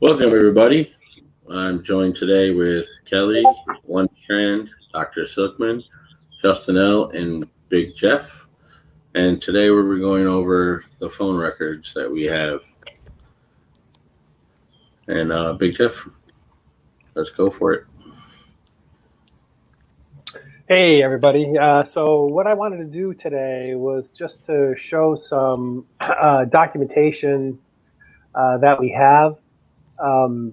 Welcome, everybody. I'm joined today with Kelly, One Strand, Dr. Silkman, Justin L., and Big Jeff. And today we're going over the phone records that we have. And Big Jeff, let's go for it. Hey, everybody. So what I wanted to do today was just to show some documentation that we have.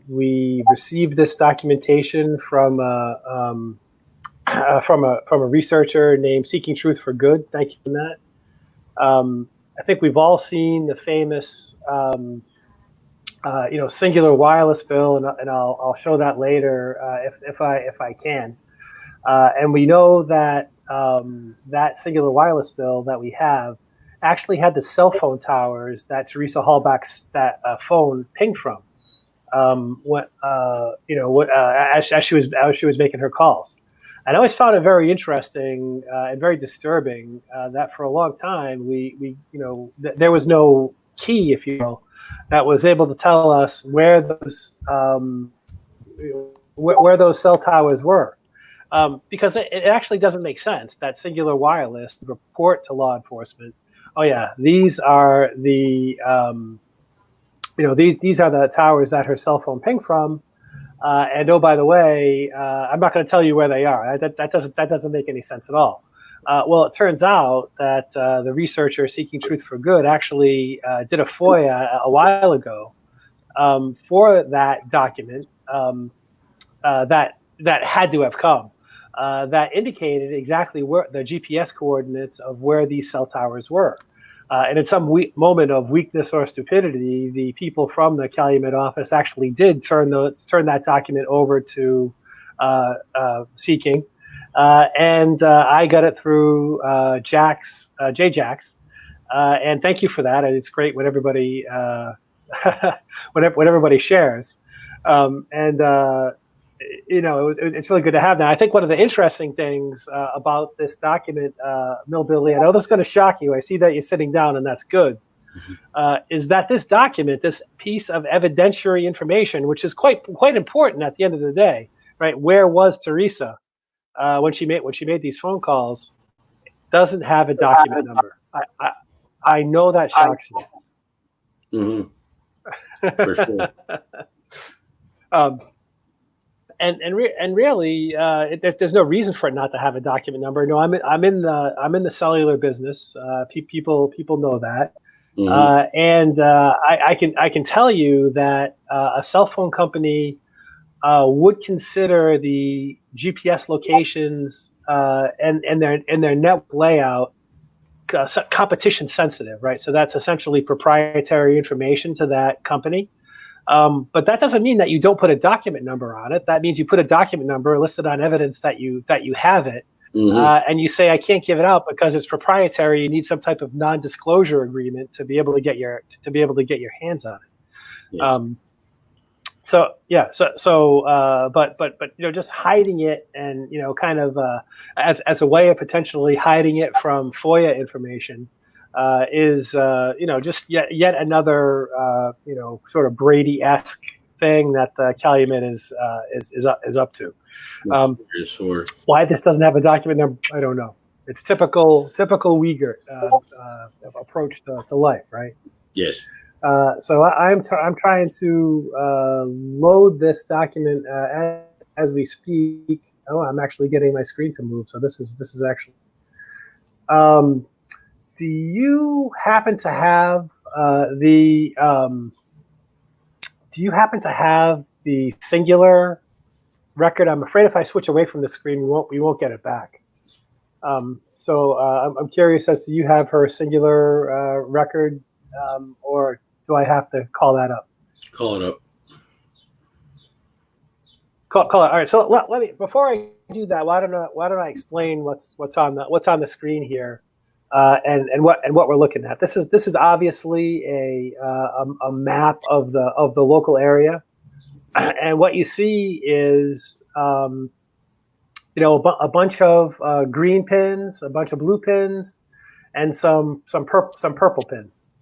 We received this documentation from a researcher named Seeking Truth for Good. Thank you for that. I think we've all seen the famous, singular wireless bill, and I'll show that later if I can. And we know that that singular wireless bill that we have actually had the cell phone towers that Teresa Hallback's phone pinged from. As she was making her calls. And I always found it very interesting and very disturbing that for a long time there was no key, if you will, that was able to tell us where those cell towers were. Because it actually doesn't make sense that Singular Wireless would report to law enforcement, oh yeah, these are the these are the towers that her cell phone pinged from, and oh, by the way, I'm not going to tell you where they are. That doesn't make any sense at all. Well, it turns out that the researcher Seeking Truth for Good actually did a FOIA a while ago for that document that had to have come. That indicated exactly where the GPS coordinates of where these cell towers were. And in some moment of weakness or stupidity, the people from the Calumet office actually did turn that document over to Seeking. And I got it through J-Jax. And thank you for that. And it's great when everybody, when everybody shares. It's really good to have that. I think one of the interesting things about this document, Billy, I know this is going to shock you. I see that you're sitting down, and that's good. Is that this document, this piece of evidentiary information, which is quite important at the end of the day, right? Where was Teresa when she made these phone calls? Doesn't have a document number. I know that shocks you. Mm-hmm. For sure. And really, there's no reason for it not to have a document number. No, I'm in the cellular business. People know that, mm-hmm. And I can tell you that a cell phone company would consider the GPS locations and their network layout competition sensitive, right? So that's essentially proprietary information to that company. But that doesn't mean that you don't put a document number on it. That means you put a document number listed on evidence that you have it, mm-hmm. And you say I can't give it out because it's proprietary. You need some type of non-disclosure agreement to be able to get your hands on it. Yes. But just hiding it and kind of as a way of potentially hiding it from FOIA information. Is just yet another sort of Brady-esque thing that the Calumet is up to. Sure. Why this doesn't have a document number, I don't know. It's typical Uyghur approach to life, right? Yes. So I'm trying to load this document as we speak. Oh, I'm actually getting my screen to move. So this is actually. Do you happen to have the singular record? I'm afraid if I switch away from the screen, we won't get it back. So I'm curious as to, you have her singular record, or do I have to call that up? Call it up. Call it. All right. So let me, before I do that, why don't I explain what's on the screen here? And what we're looking at. This is obviously a map of the local area, and what you see is a bunch of green pins, a bunch of blue pins, and some purple pins.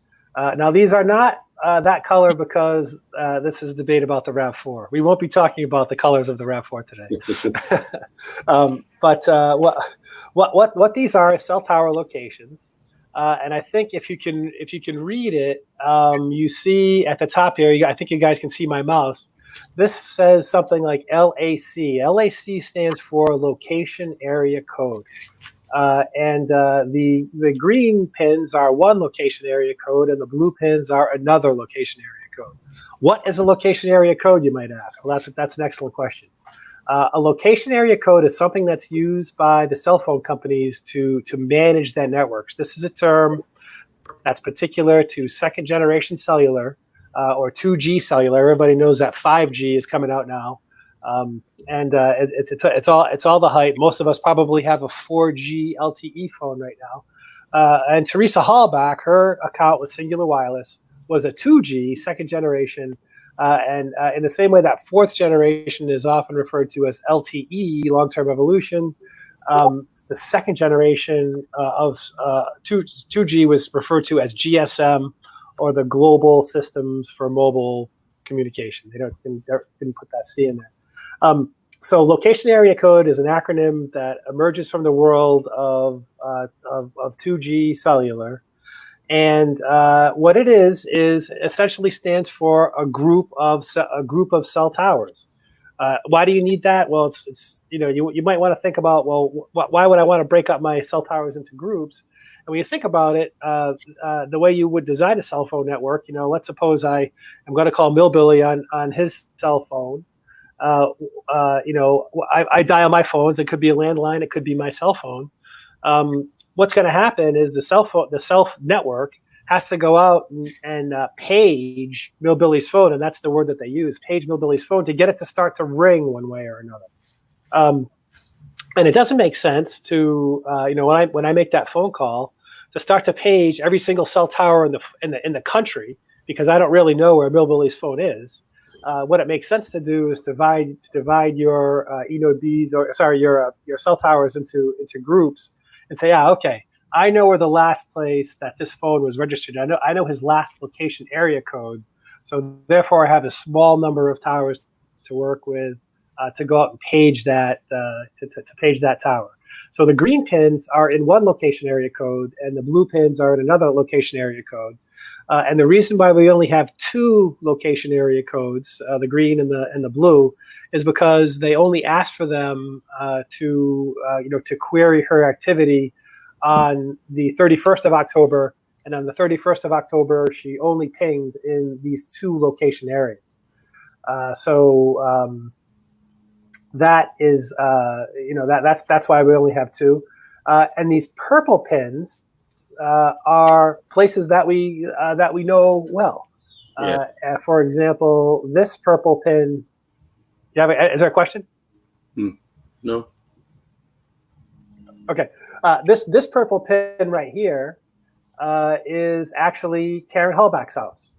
Now these are not that color because this is a debate about the RAV4. We won't be talking about the colors of the RAV4 today. But what these are is cell tower locations, and I think if you can read it, you see at the top here. I think you guys can see my mouse. This says something like LAC. LAC stands for Location Area Code. And the green pins are one location area code, and the blue pins are another location area code. What is a location area code, you might ask? Well, that's an excellent question. A location area code is something that's used by the cell phone companies to manage their networks. This is a term that's particular to second generation cellular or 2G cellular. Everybody knows that 5G is coming out now. It's all the hype. Most of us probably have a 4G LTE phone right now. And Teresa Hallback, her account with Singular Wireless was a 2G, second generation. And in the same way that fourth generation is often referred to as LTE, long-term evolution, the second generation of 2G was referred to as GSM, or the Global Systems for Mobile Communication. They didn't put that C in there. So location area code is an acronym that emerges from the world of 2G cellular. And what it is essentially stands for a group of cell towers. Why do you need that? Well, it's you might want to think about, well, why would I want to break up my cell towers into groups? And when you think about it, the way you would design a cell phone network, let's suppose I am going to call Millbilly on his cell phone. I dial my phones. It could be a landline. It could be my cell phone. What's going to happen is the cell network has to go out and page Millbilly's phone, and that's the word that they use, page Millbilly's phone, to get it to start to ring one way or another. And it doesn't make sense to when I make that phone call to start to page every single cell tower in the country, because I don't really know where Millbilly's phone is. What it makes sense to do is divide your eNodeBs, your cell towers into groups, and say, okay, I know where the last place that this phone was registered. I know his last location area code, so therefore I have a small number of towers to work with to go out and page that to page that tower. So the green pins are in one location area code, and the blue pins are in another location area code. And the reason why we only have two location area codes, the green and the blue, is because they only asked for them to query her activity on the 31st of October, and on the 31st of October she only pinged in these two location areas. That is that's why we only have two. And these purple pins are places that we know well. For example, this purple pin. Is there a question? No. Okay. This purple pin right here is actually Karen Hallback's house.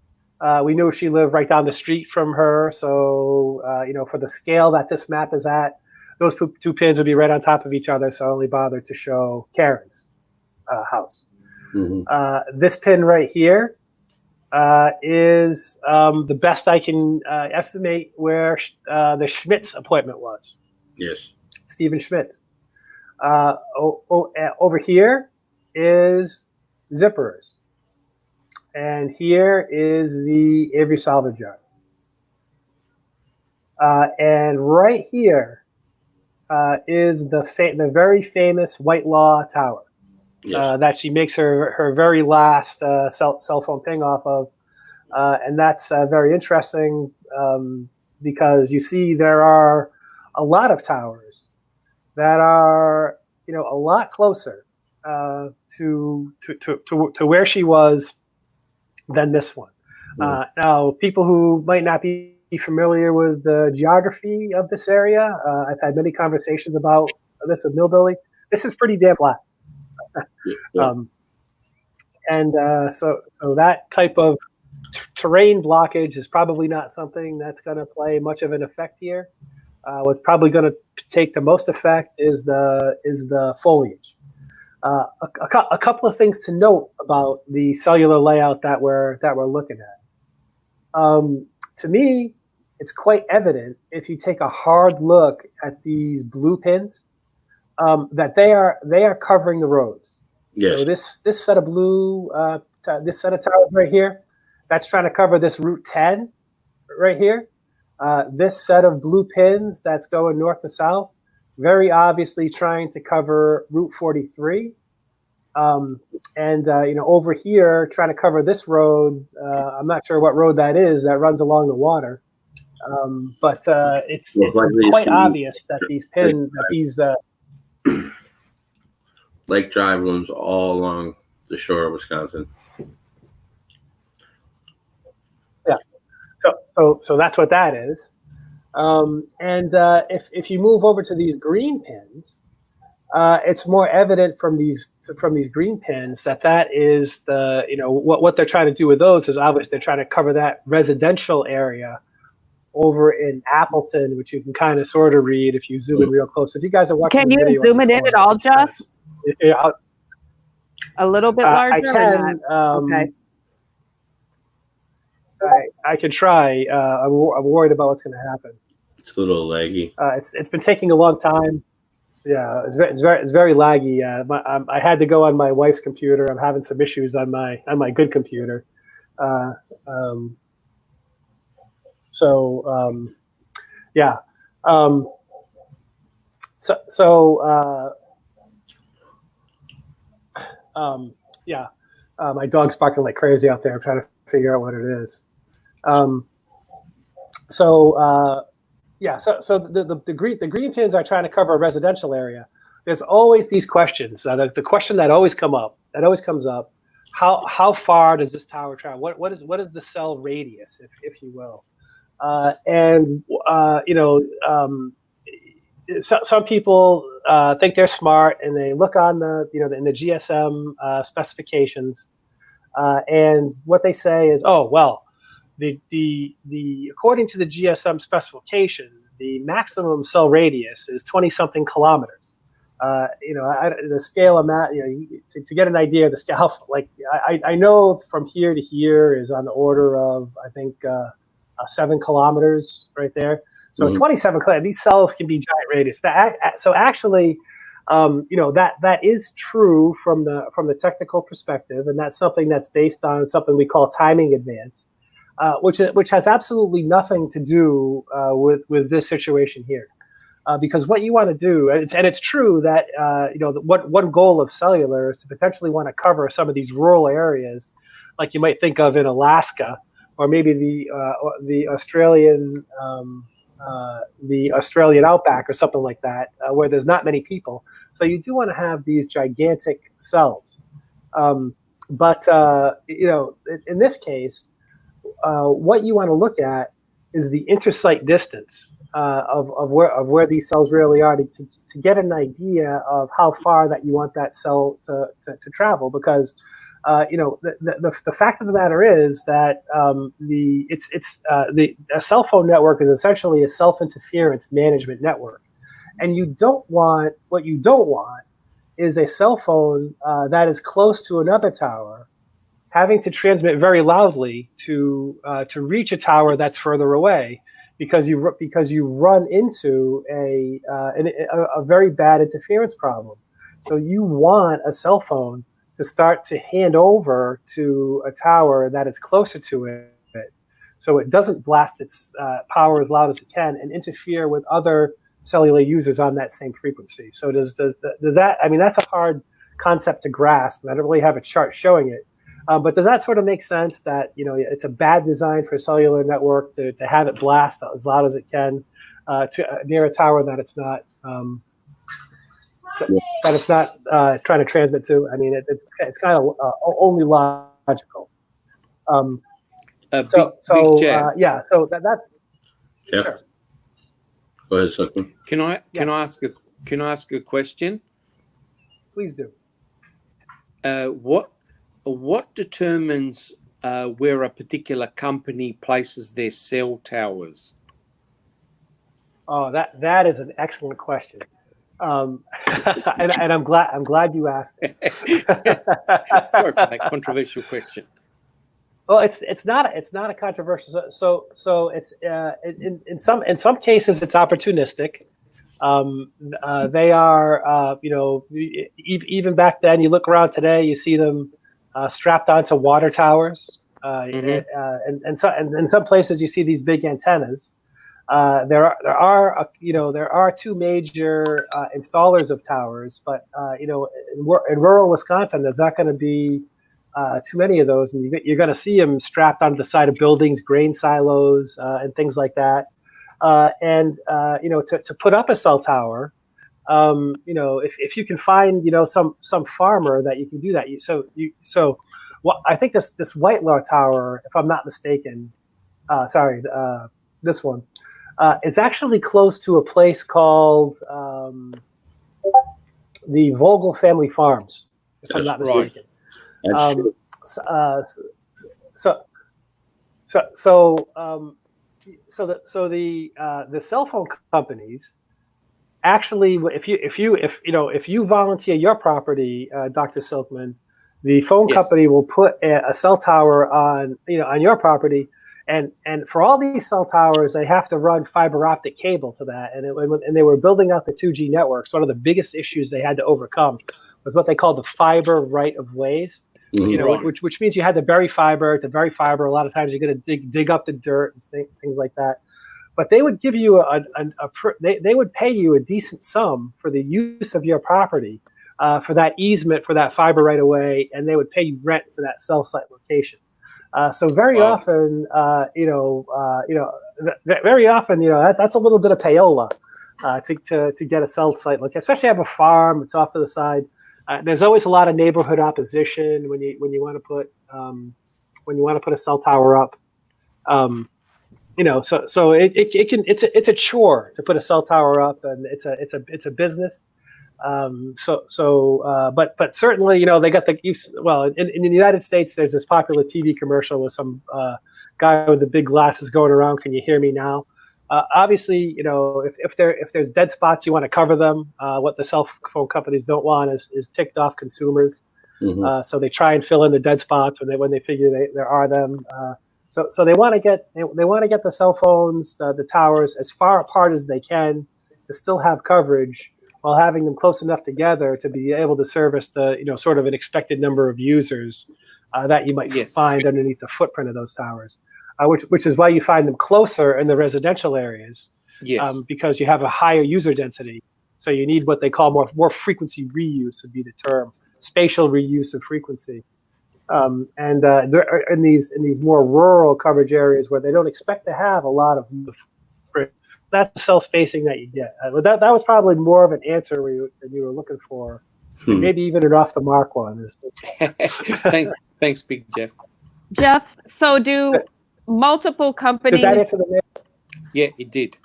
We knew she lived right down the street from her, so for the scale that this map is at, those two pins would be right on top of each other. So I only bothered to show Karen's house. Mm-hmm. This pin right here is the best I can estimate where the Schmitz appointment was. Yes. Stephen Schmitz. Over here is Zippers. And here is the Avery Salvage Yard. And right here is the very famous Whitelaw Tower. Yes. That she makes her very last cell phone ping off of. And that's very interesting because you see there are a lot of towers that are a lot closer to where she was than this one. Now, people who might not be familiar with the geography of this area, I've had many conversations about this with Millbilly. This is pretty damn flat. So that type of terrain blockage is probably not something that's going to play much of an effect here. What's probably going to take the most effect is the foliage. A couple of things to note about the cellular layout that we're looking at. To me, it's quite evident if you take a hard look at these blue pins that they are covering the roads. Yes. So this set of blue, this set of towers right here, that's trying to cover this Route 10 right here. This set of blue pins that's going north to south, very obviously trying to cover Route 43. Over here, trying to cover this road. I'm not sure what road that is that runs along the water. But it's quite obvious that these Lake Drive runs all along the shore of Wisconsin. Yeah, so that's what that is. If you move over to these green pins, it's more evident from these green pins that is what they're trying to do with those is obviously they're trying to cover that residential area over in Appleton, which you can kind of sort of read if you zoom in real close. If you guys are watching, can you zoom it in at all, Jeff? Yeah, a little bit larger. I can. Okay. I can try. I'm worried about what's going to happen. It's a little laggy. It's been taking a long time. Yeah, it's very laggy. I had to go on my wife's computer. I'm having some issues on my good computer. My dog's barking like crazy out there. I'm trying to figure out what it is. The green pins are trying to cover a residential area. There's always these questions. The question that always comes up, how far does this tower travel? What is the cell radius, if you will? Some people think they're smart and they look on in the GSM specifications, and what they say is, oh well, the according to the GSM specifications, the maximum cell radius is 20-something kilometers. The scale of that, to get an idea of the scale, I know from here to here is on the order of, I think, 7 kilometers right there. So 27 kilometers, these cells can be giant radius. So actually, that is true from the technical perspective, and that's something that's based on something we call timing advance, which has absolutely nothing to do with this situation here. Because what you want to do, and it's true that one goal of cellular is to potentially want to cover some of these rural areas, like you might think of in Alaska, or maybe the Australian outback or something like that, where there's not many people. So you do want to have these gigantic cells, but in this case, what you want to look at is the intersite distance of where these cells really are to get an idea of how far that you want that cell to travel. Because the fact of the matter is that a cell phone network is essentially a self-interference management network, and what you don't want is a cell phone that is close to another tower having to transmit very loudly to reach a tower that's further away, because you run into a very bad interference problem. So you want a cell phone to start to hand over to a tower that is closer to it, so it doesn't blast its power as loud as it can and interfere with other cellular users on that same frequency. So does that? I mean, that's a hard concept to grasp, and I don't really have a chart showing it. But does that sort of make sense that it's a bad design for a cellular network to have it blast as loud as it can near a tower that it's not trying to transmit to? I mean, it's kind of only logical. Big Jeff. So that. Yeah. Sure. Go ahead, Suckman. Can I ask a question? Please do. What determines where a particular company places their cell towers? Oh, that is an excellent question, and I'm glad you asked it. Sorry for that controversial question. Well, it's not a controversial. So it's in some cases it's opportunistic. They are even back then. You look around today, you see them strapped onto water towers, and in some places you see these big antennas. There are two major installers of towers, but in rural Wisconsin, there's not going to be too many of those, and you're going to see them strapped onto the side of buildings, grain silos, and things like that. To put up a cell tower, if you can find some farmer that you can do that. I think this White Law Tower, if I'm not mistaken, this one is actually close to a place called the Vogel Family Farms, if I'm not mistaken. Right. The cell phone companies actually, if you volunteer your property, Dr. Silkman, the phone company will put a cell tower on your property, and for all these cell towers, they have to run fiber optic cable to that, and they were building out the 2G networks. One of the biggest issues they had to overcome was what they called the fiber right of ways. Which means you had to bury fiber. To bury fiber, a lot of times you're going to dig up the dirt and things like that. But they would give you they would pay you a decent sum for the use of your property, for that easement, for that fiber right away, and they would pay you rent for that cell site location. So very often, that's a little bit of payola to get a cell site location, especially have a farm. It's off to the side. There's always a lot of neighborhood opposition when you want to put a cell tower up. So it's a chore to put a cell tower up, and it's a business. But certainly, they got the use. Well, in the United States, there's this popular TV commercial with some guy with the big glasses going around. Can you hear me now? Obviously, if there's dead spots, you want to cover them. What the cell phone companies don't want is ticked off consumers. So they try and fill in the dead spots when they figure there are them. So they want to get the cell phones, the towers, as far apart as they can to still have coverage, while having them close enough together to be able to service the sort of an expected number of users that you might find underneath the footprint of those towers. Which is why you find them closer in the residential areas, because you have a higher user density. So you need what they call more frequency reuse would be the term, spatial reuse of frequency. In these more rural coverage areas where they don't expect to have a lot of, that's the cell spacing that you get. That was probably more of an answer than you were looking for, maybe even an off the mark one. Thanks, Big Jeff. Jeff, so do multiple companies? Did that answer the? Yeah, it did.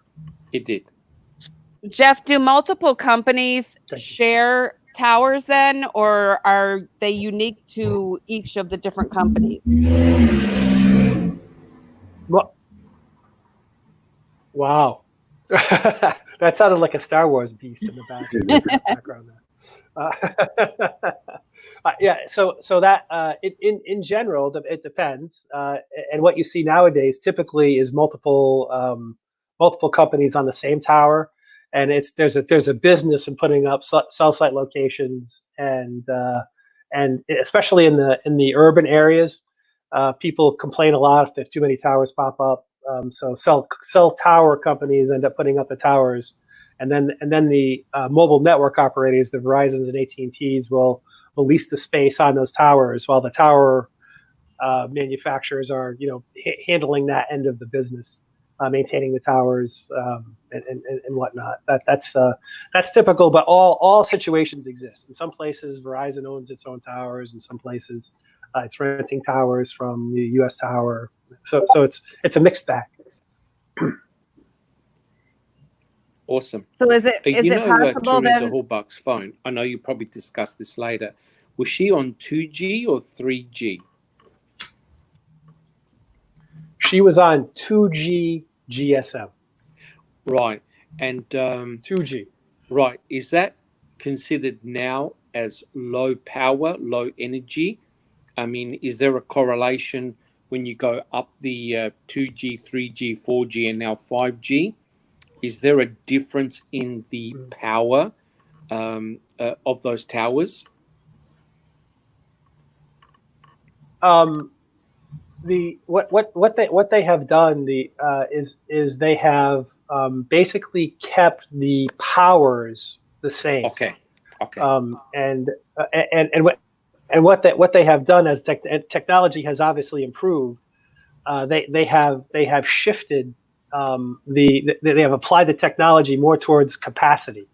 Jeff, do multiple companies share towers then, or are they unique to each of the different companies? Well, wow. That sounded like a Star Wars beast in the background there. So that in general, it depends, and what you see nowadays typically is multiple companies on the same tower, and there's a business in putting up cell site locations, and especially in the urban areas, people complain a lot if too many towers pop up. So cell tower companies end up putting up the towers, and then the mobile network operators, the Verizons and AT&Ts, will lease the space on those towers, while the tower manufacturers are handling that end of the business, maintaining the towers and whatnot. That's typical, but all situations exist. In some places, Verizon owns its own towers. In some places, it's renting towers from the U.S. Tower. So it's a mixed bag. Awesome. So is it possible Teresa then? Hallbuck's phone, I know you probably discussed this later. Was she on 2G or 3G? She was on 2G GSM. Right. And 2G. Right. Is that considered now as low power, low energy? I mean, is there a correlation when you go up the 2G, 3G, 4G, and now 5G? Is there a difference in the power of those towers? What they have done is they have basically kept the powers the same. Okay. And what they have done as technology has obviously improved, they have shifted they have applied the technology more towards capacity.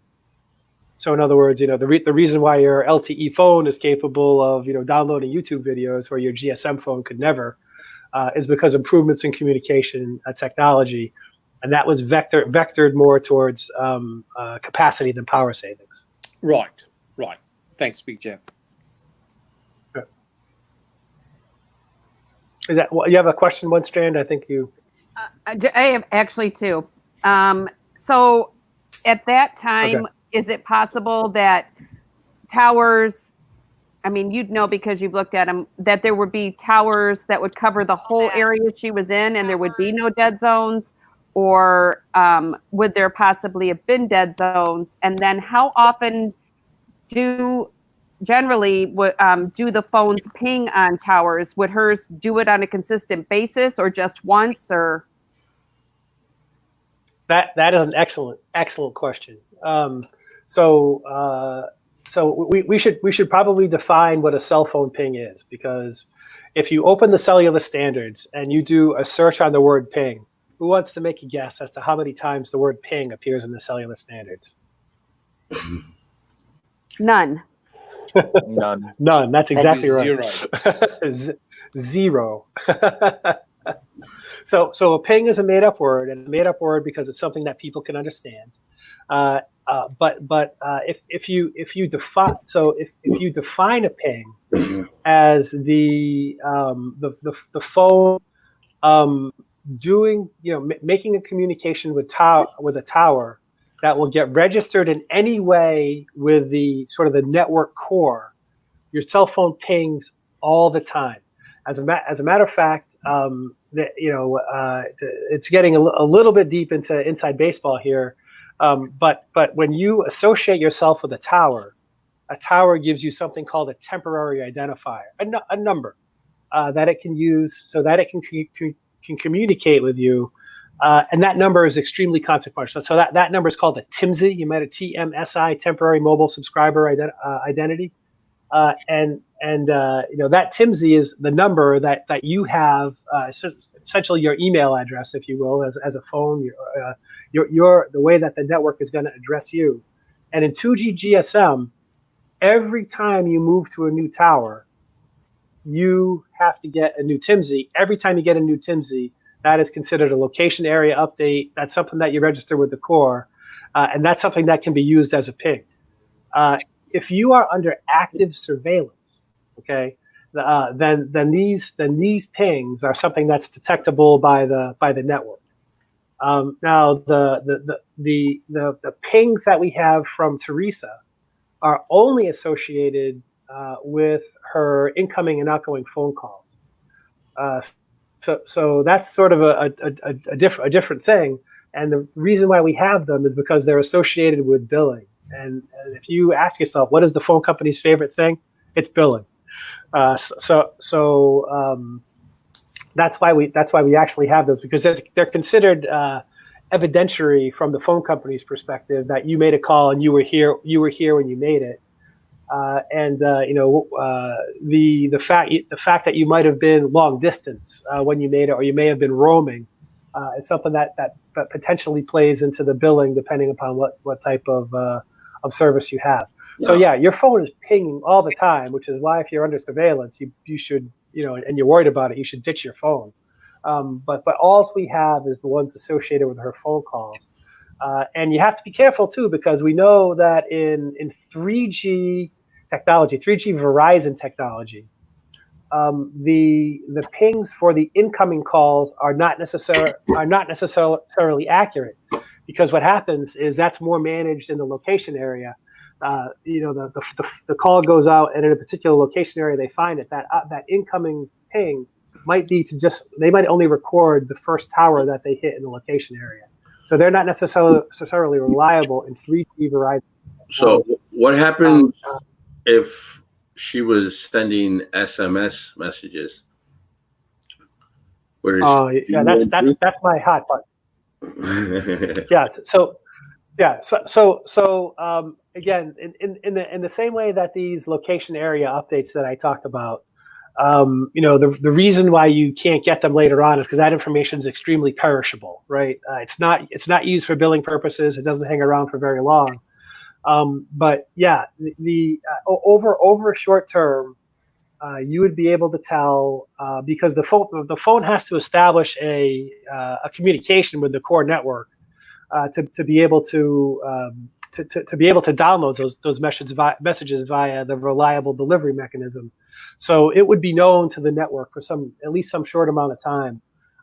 So in other words, the reason why your LTE phone is capable of downloading YouTube videos where your GSM phone could never is because improvements in communication technology, and that was vectored more towards capacity than power savings. Right. Thanks, Big Jeff. Is that you have a question, One Strand? I think you. I have actually two. So at that time, is it possible that towers, I mean, you'd know because you've looked at them, that there would be towers that would cover the whole area she was in and there would be no dead zones? Or would there possibly have been dead zones? And then how often do the phones ping on towers? Would hers do it on a consistent basis or just once? Or that is an excellent question. So we should probably define what a cell phone ping is, because if you open the cellular standards and you do a search on the word ping, who wants to make a guess as to how many times the word ping appears in the cellular standards? None. None. That's exactly right. Zero. So a ping is a made-up word, and a made-up word because it's something that people can understand. But if you define a ping as the phone doing making a communication with a tower that will get registered in any way with the sort of the network core, your cell phone pings all the time. As a matter of fact, it's getting a little bit deep into inside baseball here. But when you associate yourself with a tower gives you something called a temporary identifier, a number that it can use so that it can communicate with you. And that number is extremely consequential. So that number is called a TMSI. You might have TMSI, temporary mobile subscriber identity. And that TMSI is the number that you have, essentially your email address, if you will, as a phone, your the way that the network is going to address you. And in 2G GSM, every time you move to a new tower, you have to get a new TMSI. Every time you get a new TMSI, that is considered a location area update. That's something that you register with the core, and that's something that can be used as a ping. If you are under active surveillance, okay, then these pings are something that's detectable by the network. Now the pings that we have from Teresa are only associated with her incoming and outgoing phone calls. So that's sort of a different thing. And the reason why we have them is because they're associated with billing. And if you ask yourself, what is the phone company's favorite thing? It's billing. So that's why we actually have those, because they're considered evidentiary from the phone company's perspective that you made a call and you were here when you made it. The fact that you might have been long distance when you made it, or you may have been roaming, is something that potentially plays into the billing, depending upon what type of service you have. So yeah, your phone is pinging all the time, which is why if you're under surveillance, you should, and you're worried about it, you should ditch your phone. But all we have is the ones associated with her phone calls. And you have to be careful too, because we know that in 3G technology, 3G Verizon technology, the pings for the incoming calls are not necessarily accurate, because what happens is that's more managed in the location area. The call goes out, and in a particular location area, they find it that incoming ping might be they might only record the first tower that they hit in the location area. So they're not necessarily reliable in 3G Verizon. So what happened if she was sending SMS messages? Yeah, that's my hot button. Yeah. So again, in the same way that these location area updates that I talked about, the reason why you can't get them later on is because that information is extremely perishable, right? It's not used for billing purposes. It doesn't hang around for very long. But yeah, over short term, you would be able to tell because the phone has to establish a communication with the core network to be able to download those messages via the reliable delivery mechanism. So it would be known to the network for at least some short amount of time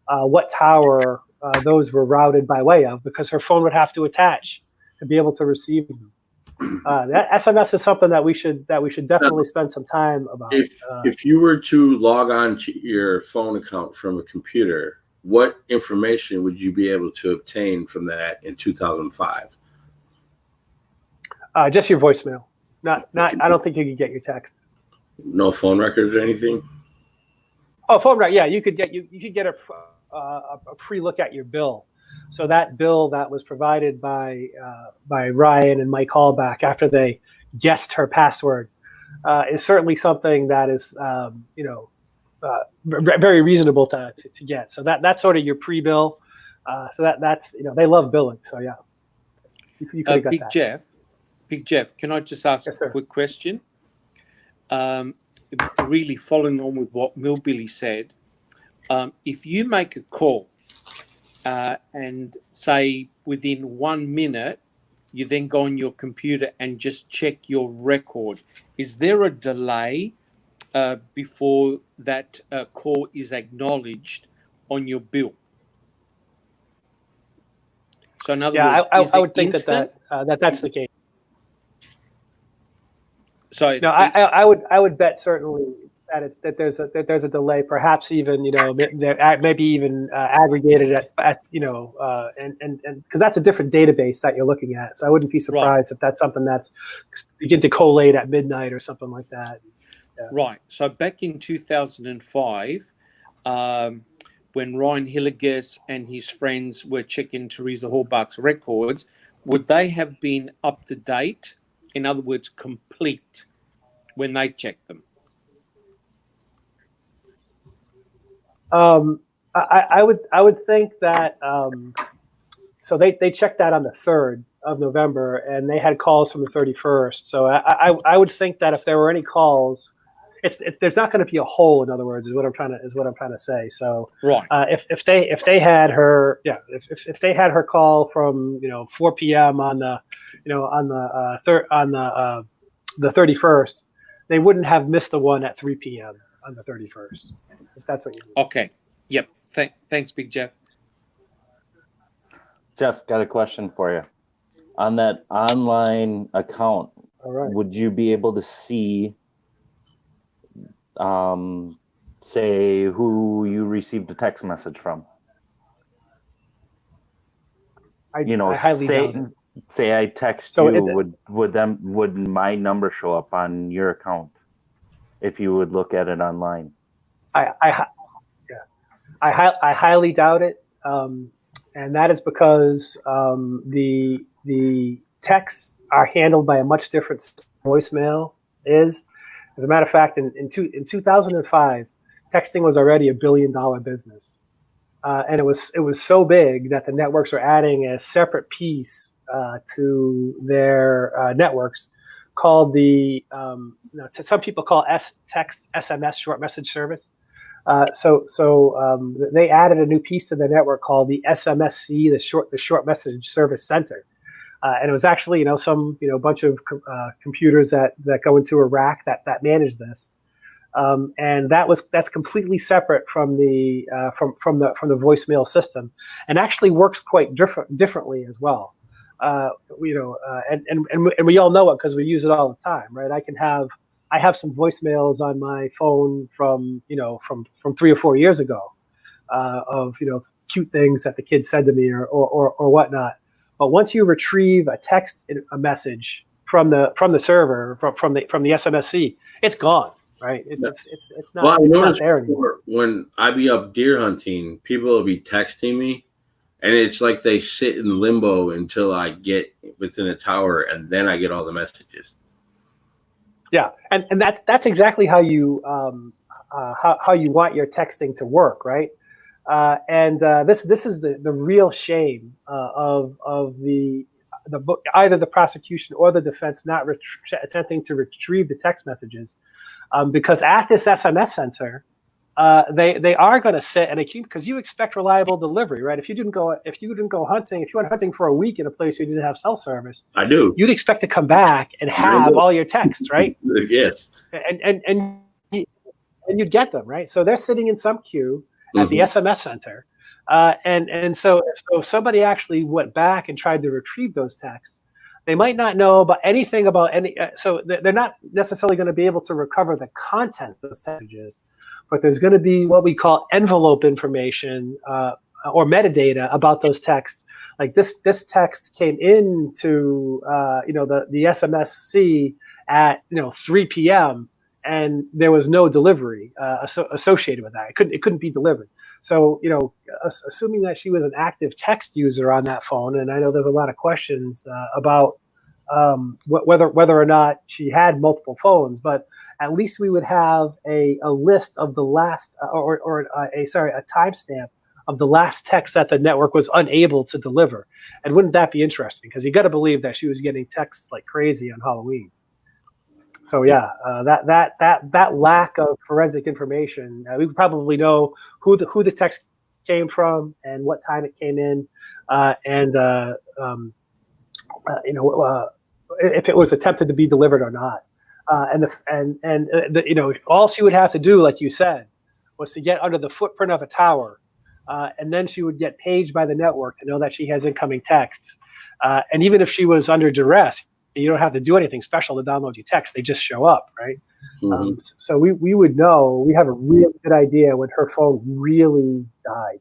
what tower those were routed by way of, because her phone would have to attach to be able to receive them. That SMS is something that we should definitely spend some time about. If you were to log on to your phone account from a computer, what information would you be able to obtain from that in 2005? Just your voicemail. Not. I don't think you could get your text. No phone records or anything? Oh, phone record. Yeah, you could get a free look at your bill. So that bill that was provided by Ryan and Mike Hallback after they guessed her password is certainly something that is very reasonable to get. So that's sort of your pre-bill. So that's they love billing. So yeah, you could have got that. Big Jeff, can I just ask a quick question? Really following on with what Millbilly said, if you make a call and say within 1 minute, you then go on your computer and just check your record, is there a delay before that call is acknowledged on your bill? So in other words, I would think that's the case. So no, I would bet certainly that there's a delay, perhaps even maybe even aggregated at and because that's a different database that you're looking at. So I wouldn't be surprised if that's something that's begin to collate at midnight or something like that. Yeah. Right. So back in 2005, when Ryan Hilliges and his friends were checking Teresa Hallbach's records, would they have been up to date? In other words, complete when they checked them? I would think that so they checked that on the 3rd of November and they had calls from the 31st. So I would think that if there were any calls, there's not going to be a hole. In other words, is what I'm trying to say. So right. If they had her if they had her call from 4 p.m. on the the 31st, they wouldn't have missed the one at 3 p.m. on the 31st. If that's what you mean. Okay. Yep. Thanks, Big Jeff. Jeff, got a question for you. On that online account, would you be able to see, say, who you received a text message from? I highly doubt it. Say I text you, would my number show up on your account if you would look at it online? I highly doubt it, and that is because the texts are handled by a much different voicemail is. As a matter of fact, in 2005, texting was already $1 billion business, and it was so big that the networks were adding a separate piece to their networks called the some people call text SMS short message service. So they added a new piece to the network called the SMSC, the short message service center, and it was actually some bunch of computers that go into a rack that manage this, and that's completely separate from the from the voicemail system, and actually works quite differently as well. And we all know it because we use it all the time, right? I can have I have some voicemails on my phone from 3 or 4 years ago of cute things that the kids said to me or whatnot. But once you retrieve a text a message from the server from the SMSC, it's gone, right? It's not. Well, I it's not noticed there anymore. when I be up deer hunting, people will be texting me, and it's like they sit in limbo until I get within a tower, and then I get all the messages. Yeah, and that's exactly how you how you want your texting to work, right? This is the real shame of the either the prosecution or the defense not attempting to retrieve the text messages, because at this SMS center, they are going to sit and keep, because you expect reliable delivery, right? If you didn't go hunting, if you went hunting for a week in a place where you didn't have cell service, I do. You'd expect to come back and have all your texts, right? Yes. And you'd get them, right? So they're sitting in some queue at the SMS center, and so if somebody actually went back and tried to retrieve those texts, they might not know about anything about any. So they're not necessarily going to be able to recover the content of those messages, but there's going to be what we call envelope information or metadata about those texts. Like this text came into the SMSC at 3 p.m. and there was no delivery associated with that. It couldn't be delivered. So assuming that she was an active text user on that phone, and I know there's a lot of questions about whether or not she had multiple phones, but at least we would have a list of the last a timestamp of the last text that the network was unable to deliver. And wouldn't that be interesting? Because you got to believe that she was getting texts like crazy on Halloween. So yeah, that lack of forensic information, we would probably know who the text came from and what time it came in, if it was attempted to be delivered or not. All she would have to do, like you said, was to get under the footprint of a tower, and then she would get paged by the network to know that she has incoming texts. And even if she was under duress, you don't have to do anything special to download your text; they just show up, right? Mm-hmm. So we would know. We have a really good idea when her phone really died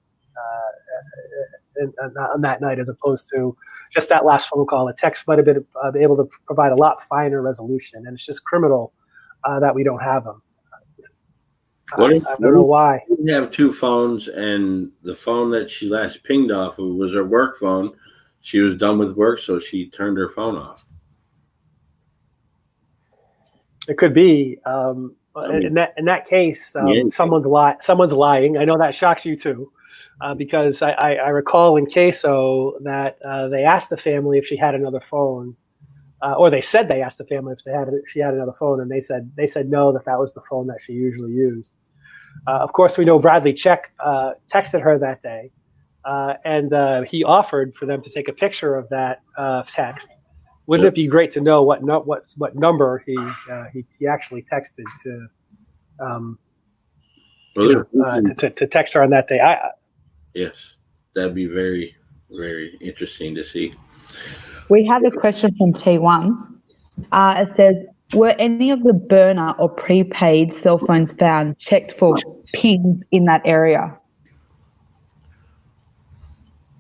on that night, as opposed to just that last phone call. The text might have been able to provide a lot finer resolution, and it's just criminal that we don't have them. I don't know why. We have two phones, and the phone that she last pinged off of was her work phone. She was done with work, so she turned her phone off. It could be. In that case, someone's lying. I know that shocks you too. Because I recall in Queso that they asked the family if she had another phone, or they said they asked the family if she had another phone, and they said no, that was the phone that she usually used. Of course, we know Bradley Check texted her that day, and he offered for them to take a picture of that text. Wouldn't it be great to know what number he actually texted to text her on that day? Yes, that'd be very, very interesting to see. We have a question from T1. It says, were any of the burner or prepaid cell phones found checked for pings in that area?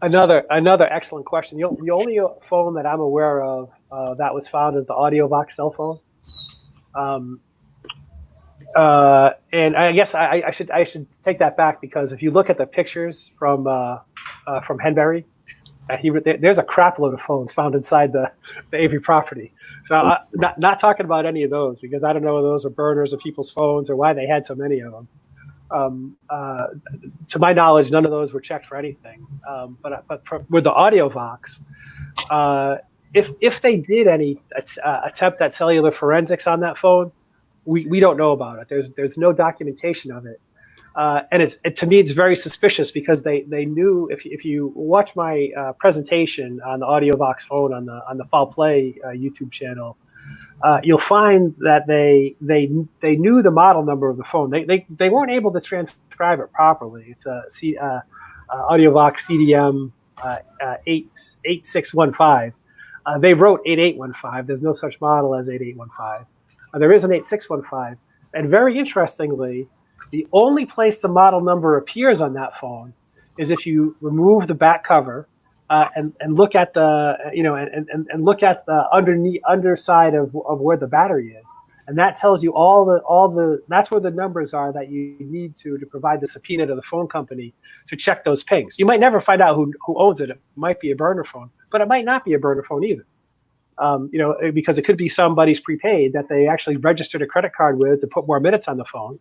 Another excellent question. The only phone that I'm aware of that was found is the AudioVox cell phone. And I guess I should take that back, because if you look at the pictures from Henbury, there's a crap load of phones found inside the Avery property. So I'm not talking about any of those, because I don't know whether those are burners of people's phones or why they had so many of them. To my knowledge, none of those were checked for anything. But with the AudioVox, if they did any attempt at cellular forensics on that phone, we don't know about it. There's no documentation of it, and to me it's very suspicious, because they knew. If you watch my presentation on the AudioVox phone on the Foul Play YouTube channel, you'll find that they knew the model number of the phone. They weren't able to transcribe it properly. It's a AudioVox CDM 8615. They wrote 8815. There's no such model as 8815. There is an 8615. And very interestingly, the only place the model number appears on that phone is if you remove the back cover and look at the and look at the underside of where the battery is, and that tells you all the that's where the numbers are that you need to provide the subpoena to the phone company to check those pings. You might never find out who owns it. It might be a burner phone, but it might not be a burner phone either. Because it could be somebody's prepaid that they actually registered a credit card with to put more minutes on the phone.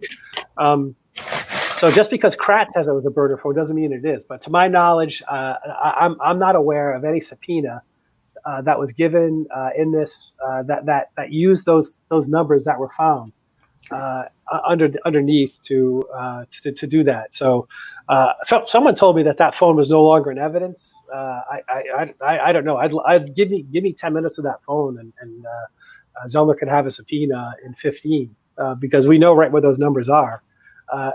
So just because Krat says it was a burner phone doesn't mean it is. But to my knowledge, I'm not aware of any subpoena that was given in this that used those numbers that were found underneath to do that. So someone told me that phone was no longer in evidence. I don't know. I'd give me 10 minutes of that phone, and Zellner could have a subpoena in 15 because we know right where those numbers are.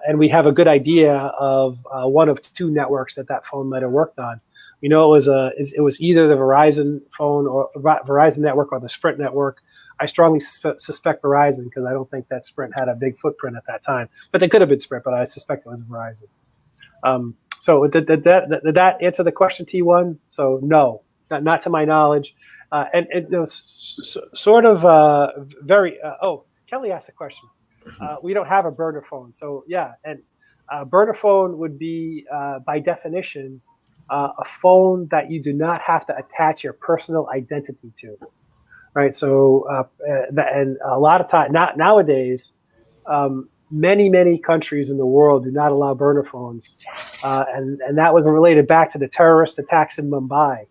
And we have a good idea of one of two networks that phone might have worked on. We know it was either the Verizon phone or Verizon network or the Sprint network. I strongly suspect Verizon because I don't think that Sprint had a big footprint at that time. But they could have been Sprint, but I suspect it was Verizon. So did that answer the question, T1? So no, not to my knowledge. And it was sort of very. Kelly asked a question. We don't have a burner phone, so yeah, and burner phone would be by definition a phone that you do not have to attach your personal identity to, right? So and a lot of time nowadays, many countries in the world do not allow burner phones, and that was related back to the terrorist attacks in Mumbai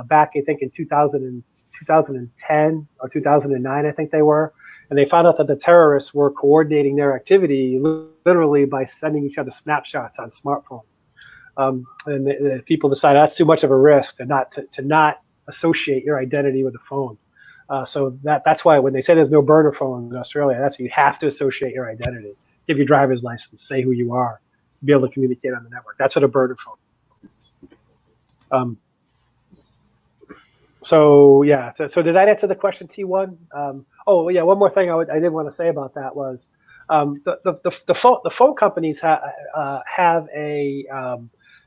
back I think in 2010 or 2009 I think they were. And they found out that the terrorists were coordinating their activity literally by sending each other snapshots on smartphones. And the people decided that's too much of a risk to not associate your identity with a phone. So that's why when they say there's no burner phone in Australia, that's you have to associate your identity, give your driver's license, say who you are, be able to communicate on the network. That's what a burner phone is. So yeah. So did that answer the question, T1? Oh yeah. One more thing I did want to say about that was the phone companies have a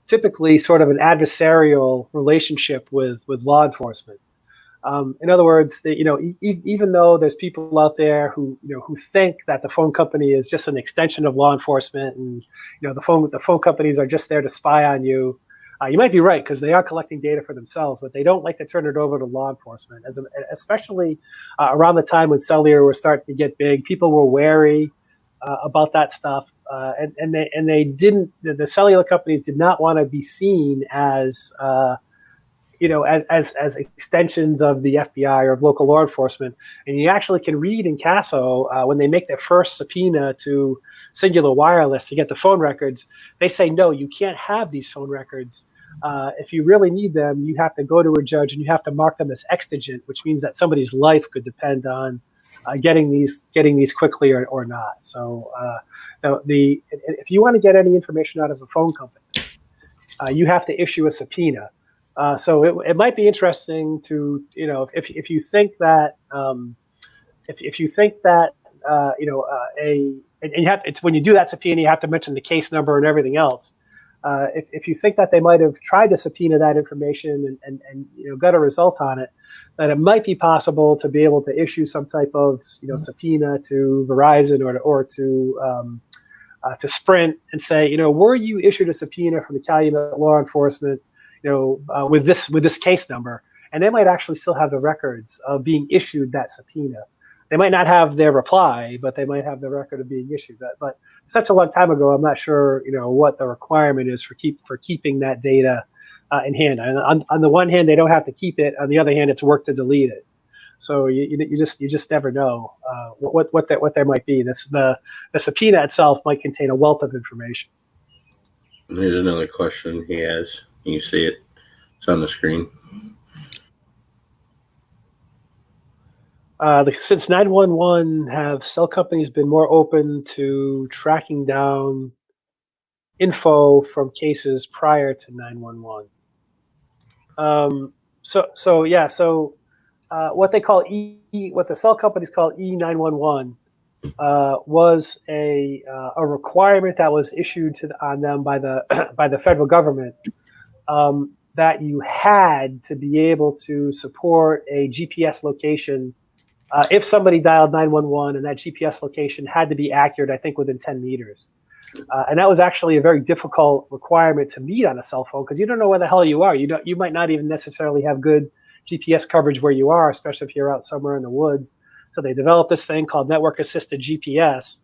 typically sort of an adversarial relationship with law enforcement. In other words, even though there's people out there who think that the phone company is just an extension of law enforcement, and the phone companies are just there to spy on you. You might be right because they are collecting data for themselves, but they don't like to turn it over to law enforcement. Especially around the time when cellular was starting to get big, people were wary about that stuff, and they didn't. The cellular companies did not want to be seen as as extensions of the FBI or of local law enforcement. And you actually can read in CASO when they make their first subpoena to Singular Wireless to get the phone records, they say, no, you can't have these phone records. If you really need them, you have to go to a judge and you have to mark them as exigent, which means that somebody's life could depend on getting these quickly or not. So if you want to get any information out of a phone company, you have to issue a subpoena. So it might be interesting to if you think that and you have it's when you do that subpoena you have to mention the case number and everything else. If you think that they might have tried to subpoena that information and got a result on it, then it might be possible to be able to issue some type of subpoena to Verizon or to Sprint and say were you issued a subpoena from the Calumet law enforcement with this case number, and they might actually still have the records of being issued that subpoena. They might not have their reply, but they might have the record of being issued. But such a long time ago, I'm not sure what the requirement is for keeping that data in hand. And on the one hand, they don't have to keep it. On the other hand, it's work to delete it. So you just never know what there might be. The subpoena itself might contain a wealth of information. Here's another question he has. Can you see it? It's on the screen. Since 911, have cell companies been more open to tracking down info from cases prior to 911? So what they call what the cell companies call E911 was a requirement that was issued on them by the by the federal government, that you had to be able to support a GPS location if somebody dialed 911, and that GPS location had to be accurate, I think within 10 meters. And that was actually a very difficult requirement to meet on a cell phone, because you don't know where the hell you are. You might not even necessarily have good GPS coverage where you are, especially if you're out somewhere in the woods. So they developed this thing called network assisted GPS,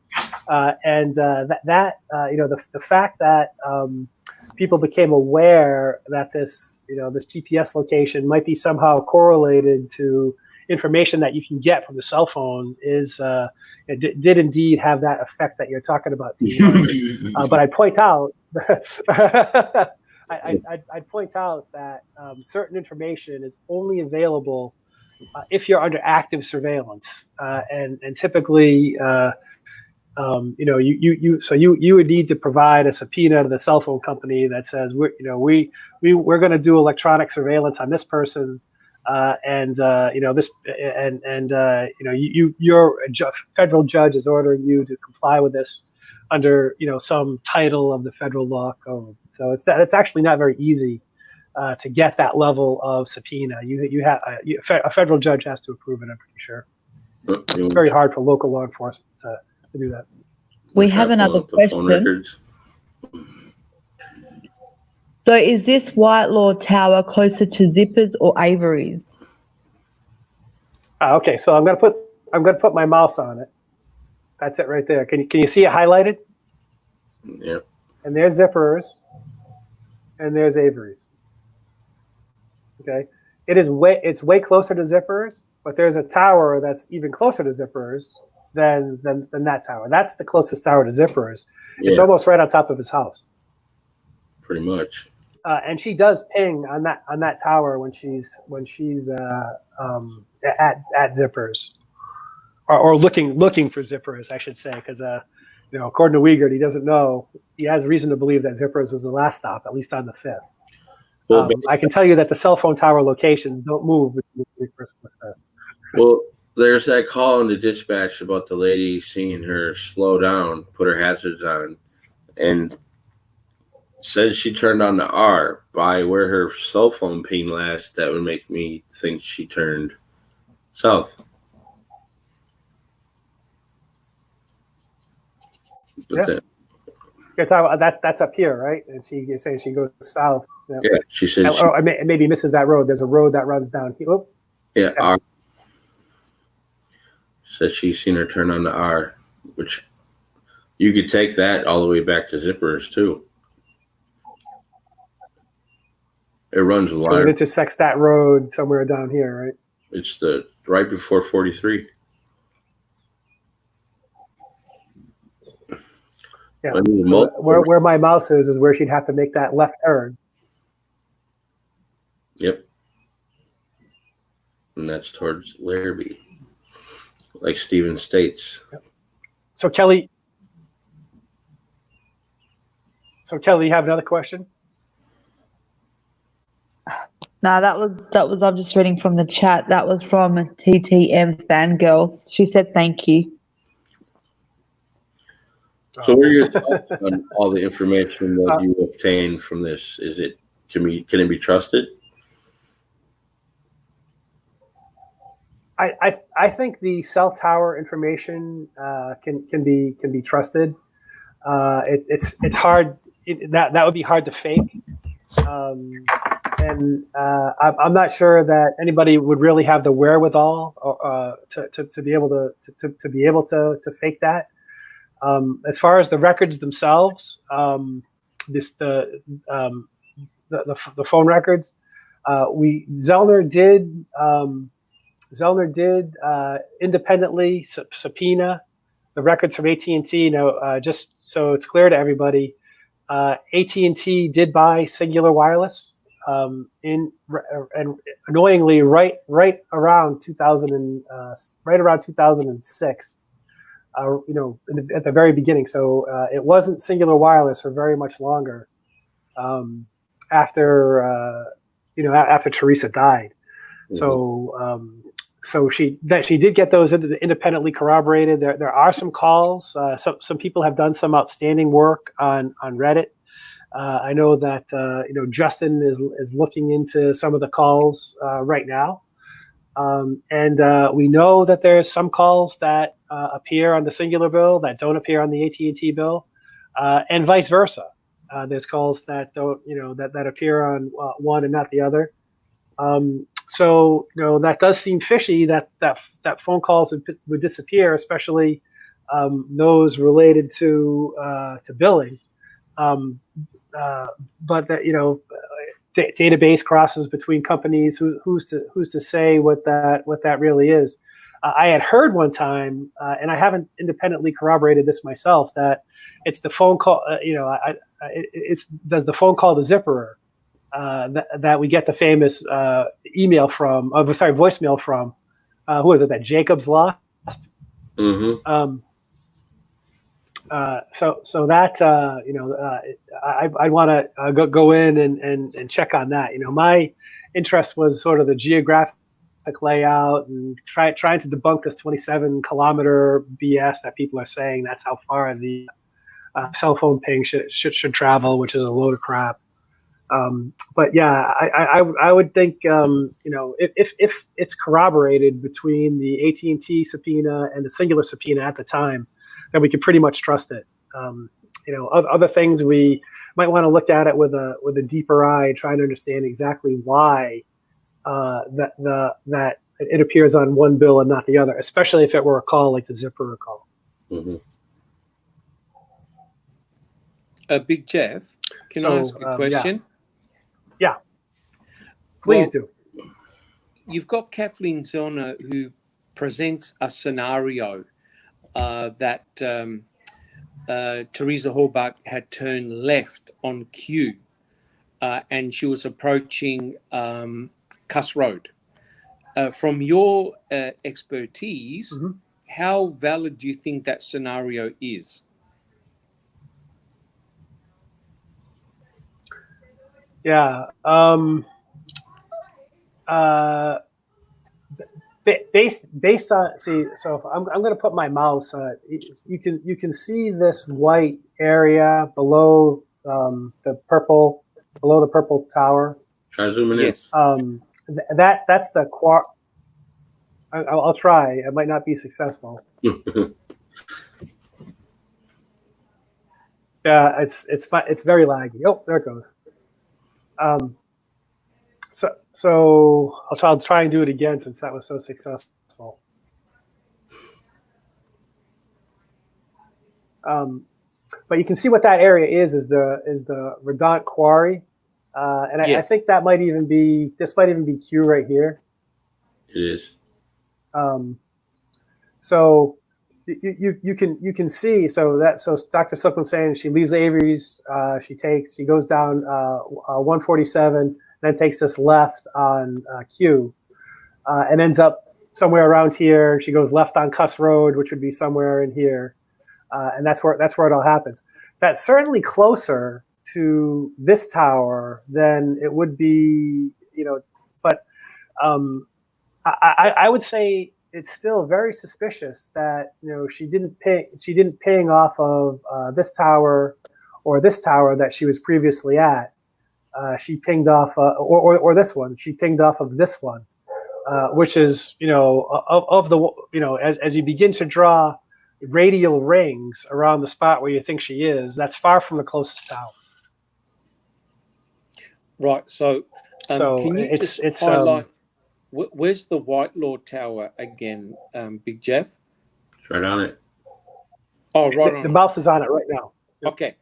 and the fact that people became aware that this GPS location might be somehow correlated to information that you can get from the cell phone did indeed have that effect that you're talking about, T1. But I'd point out, I'd point out that certain information is only available if you're under active surveillance, and typically, you would need to provide a subpoena to the cell phone company that says we're going to do electronic surveillance on this person. Your federal judge is ordering you to comply with this under some title of the federal law code. So it's actually not very easy to get that level of subpoena. A federal judge has to approve it, I'm pretty sure. It's very hard for local law enforcement to do that. We have another question. So is this Whitelaw Tower closer to Zippers or Avery's? Okay, so I'm gonna put my mouse on it. That's it right there. Can you see it highlighted? Yep. And there's Zippers, and there's Avery's. Okay, it's way closer to Zippers, but there's a tower that's even closer to Zippers than that tower. That's the closest tower to Zippers. Yeah. It's almost right on top of his house. Pretty much. And she does ping on that tower when she's at Zippers, or looking for Zippers, I should say, because according to Wiegert, he doesn't know. He has reason to believe that Zippers was the last stop, at least on the 5th. Well, I can tell you that the cell phone tower locations don't move between the 1st and the 5th. Well, there's that call in the dispatch about the lady seeing her slow down, put her hazards on, and said she turned on the R. By where her cell phone ping last, that would make me think she turned south. That's it. You're talking about that's up here, right? And you're saying she goes south. Yeah, she said. Maybe misses that road. There's a road that runs down here. Oh. Yeah, R. Said she's seen her turn on the R, which you could take that all the way back to Zippers too. It runs wide. So it intersects that road somewhere down here, right? It's right before 43. Yeah. So where my mouse is where she'd have to make that left turn. Yep. And that's towards Larrabee, like Stephen states. Yep. So Kelly, you have another question? No, that was I'm just reading from the chat. That was from TTM Fangirl. She said thank you. So what are your thoughts on all the information that you obtained from this? Can it be trusted? I think the cell tower information can be trusted. It's hard. That would be hard to fake. And I'm not sure that anybody would really have the wherewithal to be able to fake that. As far as the records themselves, the phone records, Zellner did independently subpoena the records from AT&T. Just so it's clear to everybody, AT&T did buy Singular Wireless. And annoyingly, right around 2006, at the very beginning. So it wasn't Singular Wireless for very much longer after Teresa died. So she did get those independently corroborated. There are some calls. Some people have done some outstanding work on Reddit. I know that Justin is looking into some of the calls right now, and we know that there's some calls that appear on the singular bill that don't appear on the AT&T bill, and vice versa. There's calls that don't that appear on one and not the other. So that does seem fishy that phone calls would disappear, especially those related to billing. But that database crosses between companies. Who's to say what that really is? I had heard one time, and I haven't independently corroborated this myself, that it's the phone call. Does the phone call the zipperer that we get the famous voicemail from? Who was it? That Jacob's lost. Mm-hmm. So that I want to go in and check on that. My interest was sort of the geographic layout and trying to debunk this 27-kilometer BS that people are saying. That's how far the cell phone ping should travel, which is a load of crap. But yeah, I would think if it's corroborated between the AT&T subpoena and the singular subpoena at the time, then we could pretty much trust it. Other things we might want to look at it with a deeper eye, trying to understand exactly why that it appears on one bill and not the other, especially if it were a call like the zipper call. Mm-hmm. Big Jeff, can I ask a question? Yeah. Please do. You've got Kathleen Zellner, who presents a scenario that Teresa Horbach had turned left on Q, and she was approaching Cuss Road. From your expertise, Mm-hmm. how valid do you think that scenario is? Yeah. Based on so if I'm going to put my mouse. You can see this white area below the purple tower. Try zooming Yes. That's the I'll try. I might not be successful. in. Yeah, it's very laggy. Oh, there it goes. So I'll try and do it again since that was so successful. But you can see what that area is the Redont Quarry, and Yes. I think that might even be Q right here. It is. So you can see so Dr. Silkman's saying she leaves the Averys, she goes down 147, then takes this left on Q, and ends up somewhere around here. She goes left on Cuss Road, which would be somewhere in here, and that's where it all happens. That's certainly closer to this tower than it would be, but I would say it's still very suspicious that she didn't ping off of this tower or this tower that she was previously at. She pinged off or this one. She pinged off of this one, which is of the as you begin to draw radial rings around the spot where you think she is, that's far from the closest tower. Right. So can you just highlight? Where's the Whitelaw Tower again, Big Jeff? It's right on it. Oh, right on the it. mouse is on it right now. Okay.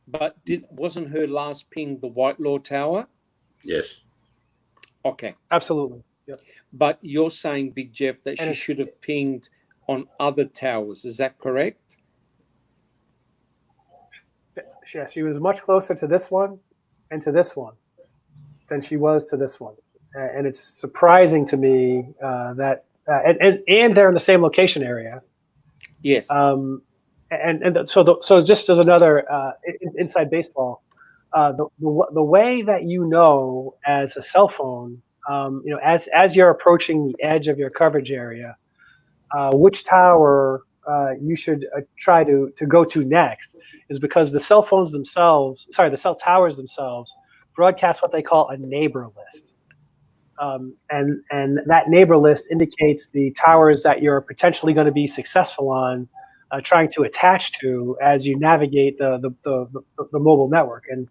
But wasn't her last ping the Whitelaw Tower? Yes. Okay. Absolutely. Yep. But you're saying, Big Jeff, that she should have pinged on other towers. Is that correct? Yeah, she was much closer to this one and to this one than she was to this one. And it's surprising to me that and they're in the same location area. Yes. So just as another inside baseball, the way that as a cell phone as you're approaching the edge of your coverage area, which tower you should try to go to next is because the cell towers themselves broadcast what they call a neighbor list. And that neighbor list indicates the towers that you're potentially going to be successful on trying to attach to as you navigate the mobile network. And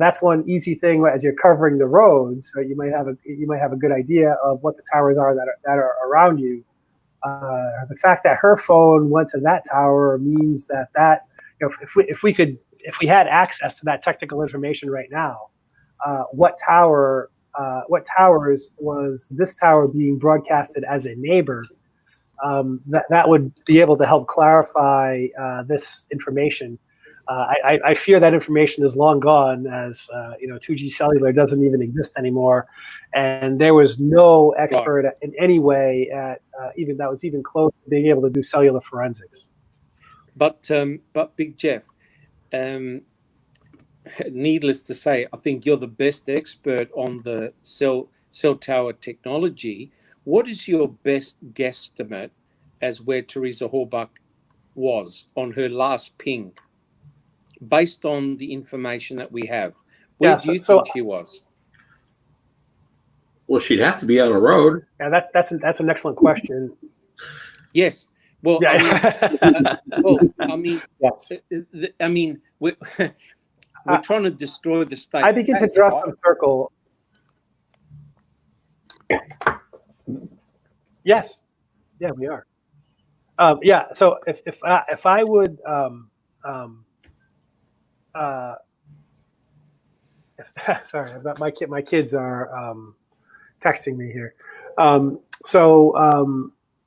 that's one easy thing as you're covering the roads. So you might have a good idea of what the towers are that are around you. The fact that her phone went to that tower means that if we had access to that technical information right now, what towers was this tower being broadcasted as a neighbor? That would be able to help clarify this information. I fear that information is long gone, as 2G cellular doesn't even exist anymore, and there was no expert in any way at that was even close to being able to do cellular forensics. But Big Jeff, needless to say, I think you're the best expert on the cell tower technology. What is your best guesstimate as where Teresa Horbach was on her last ping, based on the information that we have? Where do you think she was? Well, she'd have to be on a road. Yeah, that's an excellent question. Yes. Well, yeah. Yes. We're trying to destroy the state. I begin to draw some circle. Yes. Yeah, we are. So if I would sorry, my kids are texting me here.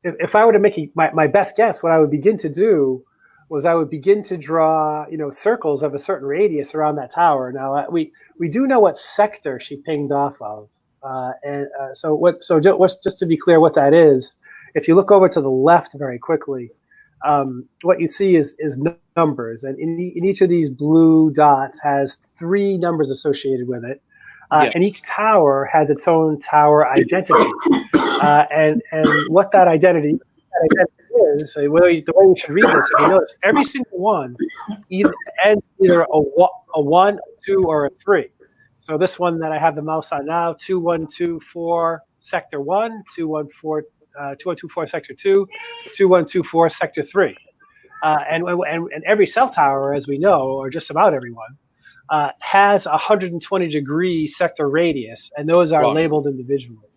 If I were to make my best guess, what I would begin to do was I would begin to draw circles of a certain radius around that tower. Now we do know what sector she pinged off of, just to be clear what that is. If you look over to the left very quickly, what you see is numbers, and in each of these blue dots has 3 numbers associated with it, and each tower has its own tower identity. And what that identity is, the way you should read this, if you notice, every single one ends either a 1, a 2, or a 3. So this one that I have the mouse on now, 2124 sector 1, 2124 sector 2, 2124 sector 3. And every cell tower, as we know, or just about everyone, has a 120-degree sector radius, and those are labeled individually.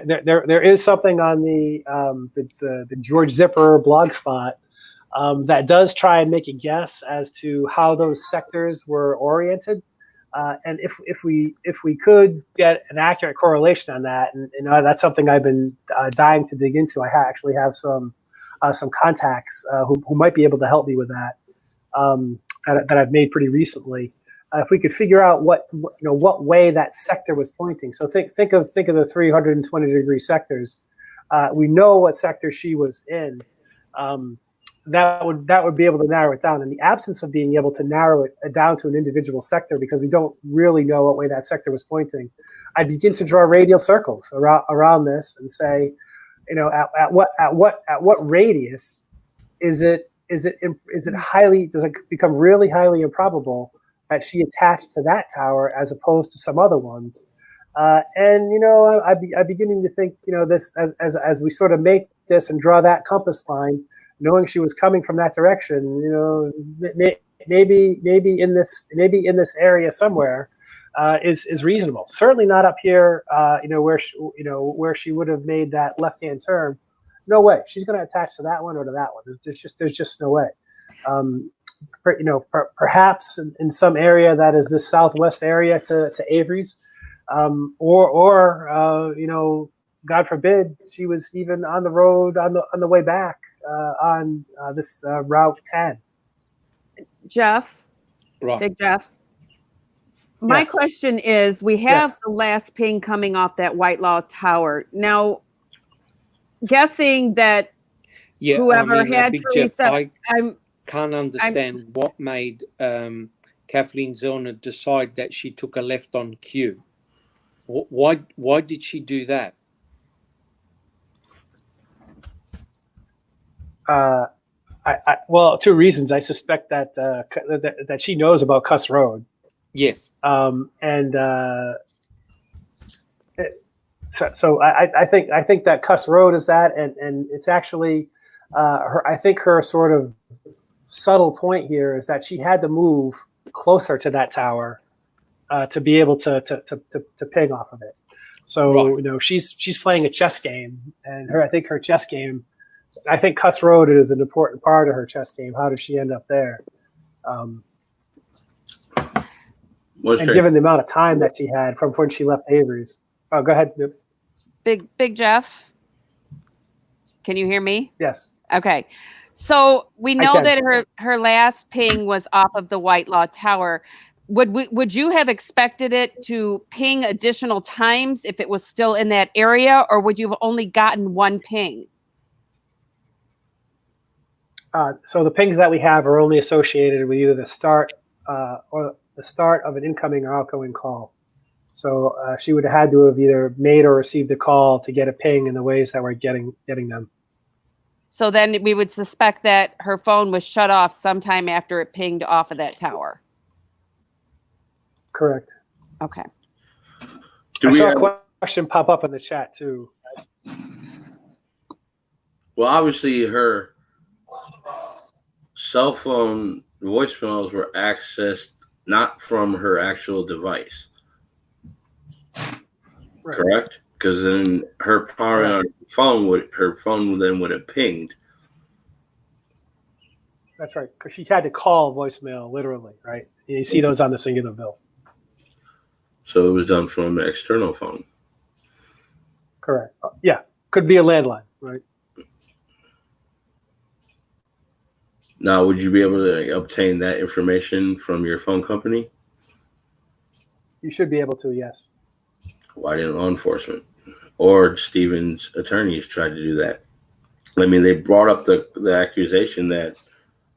There is something on the George Zipper blogspot that does try and make a guess as to how those sectors were oriented. And if we could get an accurate correlation on that, and that's something I've been dying to dig into. I actually have some contacts who might be able to help me with that that I've made pretty recently. If we could figure out what way that sector was pointing. So think of the 320-degree sectors. We know what sector she was in. That would be able to narrow it down. In the absence of being able to narrow it down to an individual sector, because we don't really know what way that sector was pointing, I'd begin to draw radial circles around this and say, at what radius does it become really highly improbable that she attached to that tower as opposed to some other ones? I'm beginning to think, this as we sort of make this and draw that compass line, knowing she was coming from that direction, maybe in this area somewhere is reasonable. Certainly not up here, where she would have made that left-hand turn. No way. She's going to attach to that one or to that one. There's just no way. Perhaps in some area that is this southwest area to Avery's, or God forbid, she was even on the road on the way back on this Route 10. Jeff, right. Big Jeff. My question is: we have the last ping coming off that Whitelaw Tower now. Guessing that whoever had Big Teresa, Jeff, I can't understand what made Kathleen Zellner decide that she took a left on cue. Why did she do that? Well, two reasons. I suspect that that she knows about Cuss Road. Yes. So I think that Cuss Road is that, and it's actually her. I think her sort of subtle point here is that she had to move closer to that tower to be able to ping off of it. So Right. she's playing a chess game, and I think her chess game. I think Cuss Road is an important part of her chess game. How did she end up there? And given the amount of time that she had from when she left Avery's. Oh, go ahead. Big Jeff. Can you hear me? Yes. Okay. So we know that her last ping was off of the Whitelaw Tower. Would you have expected it to ping additional times if it was still in that area, or would you have only gotten one ping? So the pings that we have are only associated with either the start or the start of an incoming or outgoing call. So she would have had to have either made or received a call to get a ping in the ways that we're getting them. So then we would suspect that her phone was shut off sometime after it pinged off of that tower. Correct. Okay. I saw a question pop up in the chat too. Well, obviously her cell phone voicemails were accessed not from her actual device. Right. Correct? Because then her phone then would have pinged. That's right. Because she had to call voicemail literally, right? You see those on the singular bill. So it was done from an external phone. Correct. Yeah. Could be a landline, right? Now, would you be able to obtain that information from your phone company? You should be able to, yes. Why didn't law enforcement or Stephen's attorneys try to do that? I mean, they brought up the accusation that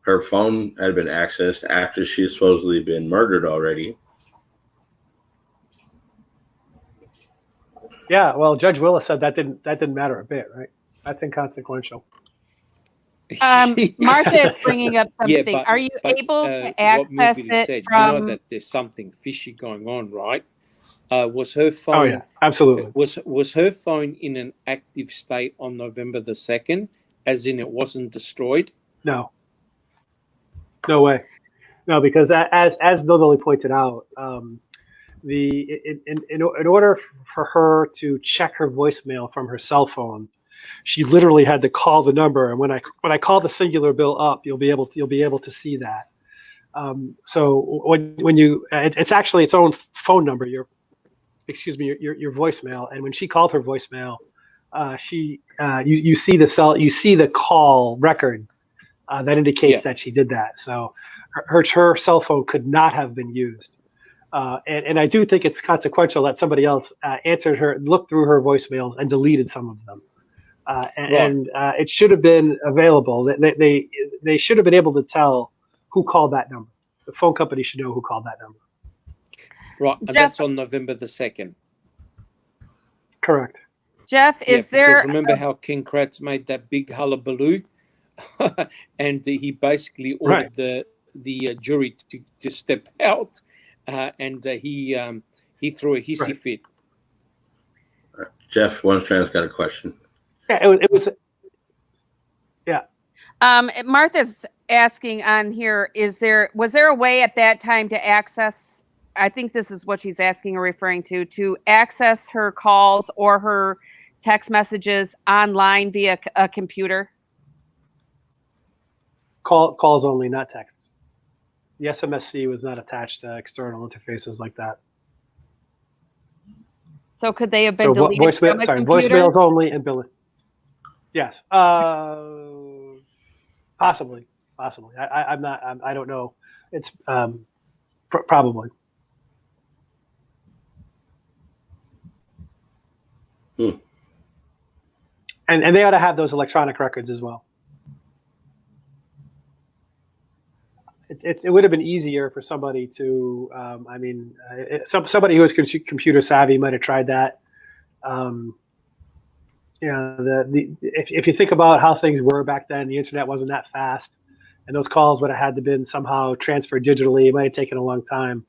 her phone had been accessed after she had supposedly been murdered already. Yeah, well, Judge Willis said that didn't matter a bit, right? That's inconsequential. Martha is bringing up something. Yeah, Are you able to access it from? You know that there's something fishy going on, right? Was her phone? Oh yeah, absolutely. Was her phone in an active state on November the 2nd, as in it wasn't destroyed? No. No way. No, because as Bill pointed out, in order for her to check her voicemail from her cell phone, she literally had to call the number. And when I call the singular bill up, you'll be able to see that. So when you it's actually its own phone number. Your voicemail. And when she called her voicemail, you see the call record that indicates that she did that. So her cell phone could not have been used. And I do think it's consequential that somebody else answered her, looked through her voicemails, and deleted some of them. And it should have been available. They should have been able to tell who called that number. The phone company should know who called that number. Right, and that's on November the 2nd. Correct. Jeff, is there? Remember how King Kratz made that big hullabaloo, and he basically ordered the jury to step out, and he threw a hissy fit. Jeff, one trans got a question. Yeah, it was. Yeah. Martha's asking on here: was there a way at that time to access? I think this is what she's asking or referring to access her calls or her text messages online via a computer. Calls only, not texts. The SMSC was not attached to external interfaces like that. So could they have been deleted from a computer? Voicemails only and billing. Yes, possibly. I'm not. I don't know. It's probably. And they ought to have those electronic records as well. it would have been easier for somebody to. Somebody who was computer savvy might have tried that. If you think about how things were back then, the internet wasn't that fast, and those calls would have had to been somehow transferred digitally. It might have taken a long time.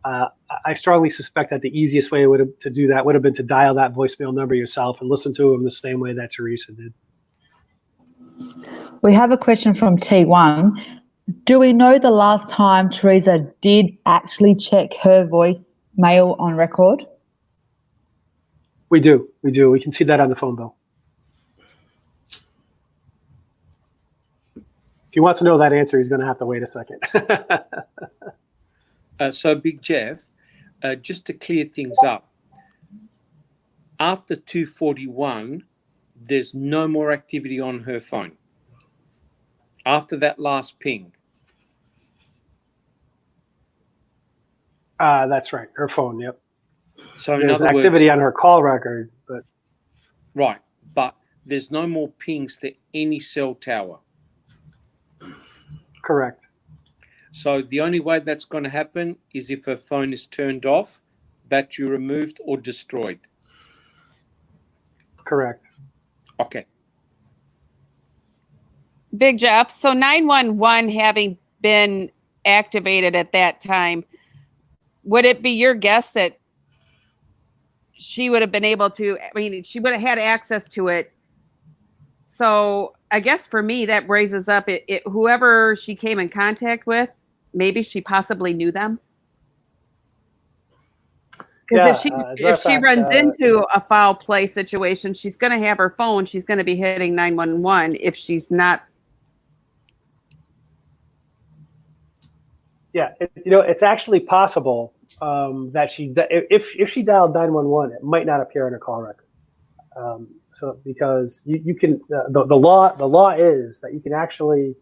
I strongly suspect that the easiest way to do that would have been to dial that voicemail number yourself and listen to them the same way that Teresa did. We have a question from T1. Do we know the last time Teresa did actually check her voicemail on record? We do. We can see that on the phone bill. If he wants to know that answer, he's going to have to wait a second. So, Big Jeff, just to clear things up, after 2:41, there's no more activity on her phone. After that last ping. That's right. Her phone, yep. So there's activity on her call record, but right, but there's no more pings to any cell tower. Correct. So the only way that's going to happen is if her phone is turned off, battery removed, or destroyed. Correct. Okay. Big Jeff, so 911 having been activated at that time, would it be your guess that she would have been able to, she would have had access to it? So I guess for me, that raises up whoever she came in contact with, maybe she possibly knew them. Because if she runs into a foul play situation, she's going to have her phone. She's going to be hitting 911 if she's not. Yeah, it's actually possible that if she dialed 911, it might not appear on her call record. So because you can the law is that you can actually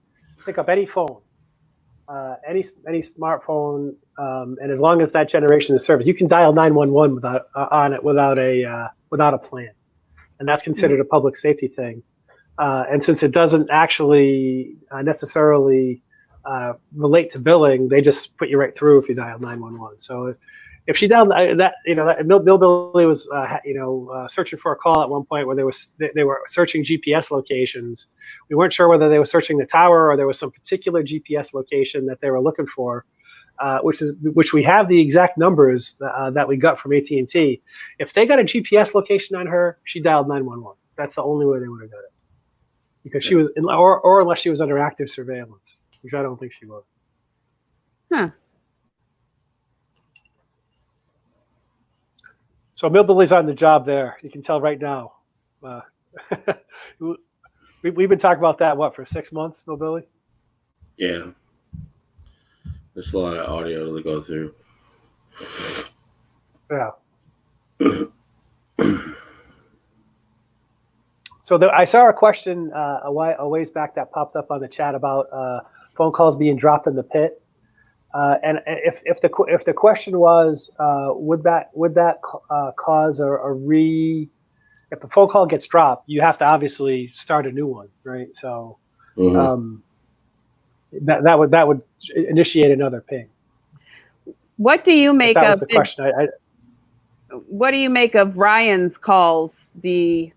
pick up any phone, any smartphone, and as long as that generation is service, you can dial 911 without a plan, and that's considered a public safety thing. And since it doesn't actually necessarily relate to billing, they just put you right through if you dial 911. So if she dialed that, Millbilly was searching for a call at one point where they were searching GPS locations. We weren't sure whether they were searching the tower or there was some particular GPS location that they were looking for, which we have the exact numbers that we got from AT&T. If they got a GPS location on her, she dialed 911. That's the only way they would have got it, because she was, or unless she was under active surveillance, which I don't think she was. Huh. So Millbilly's on the job there. You can tell right now. We've been talking about that, for 6 months, Millbilly? Yeah. There's a lot of audio to go through. Yeah. So I saw a question a ways back that popped up on the chat about phone calls being dropped in the pit. And if the question was, would that cause if the phone call gets dropped, you have to obviously start a new one, right? So that would initiate another ping. What do you make that of was the question? What do you make of Ryan's calls? The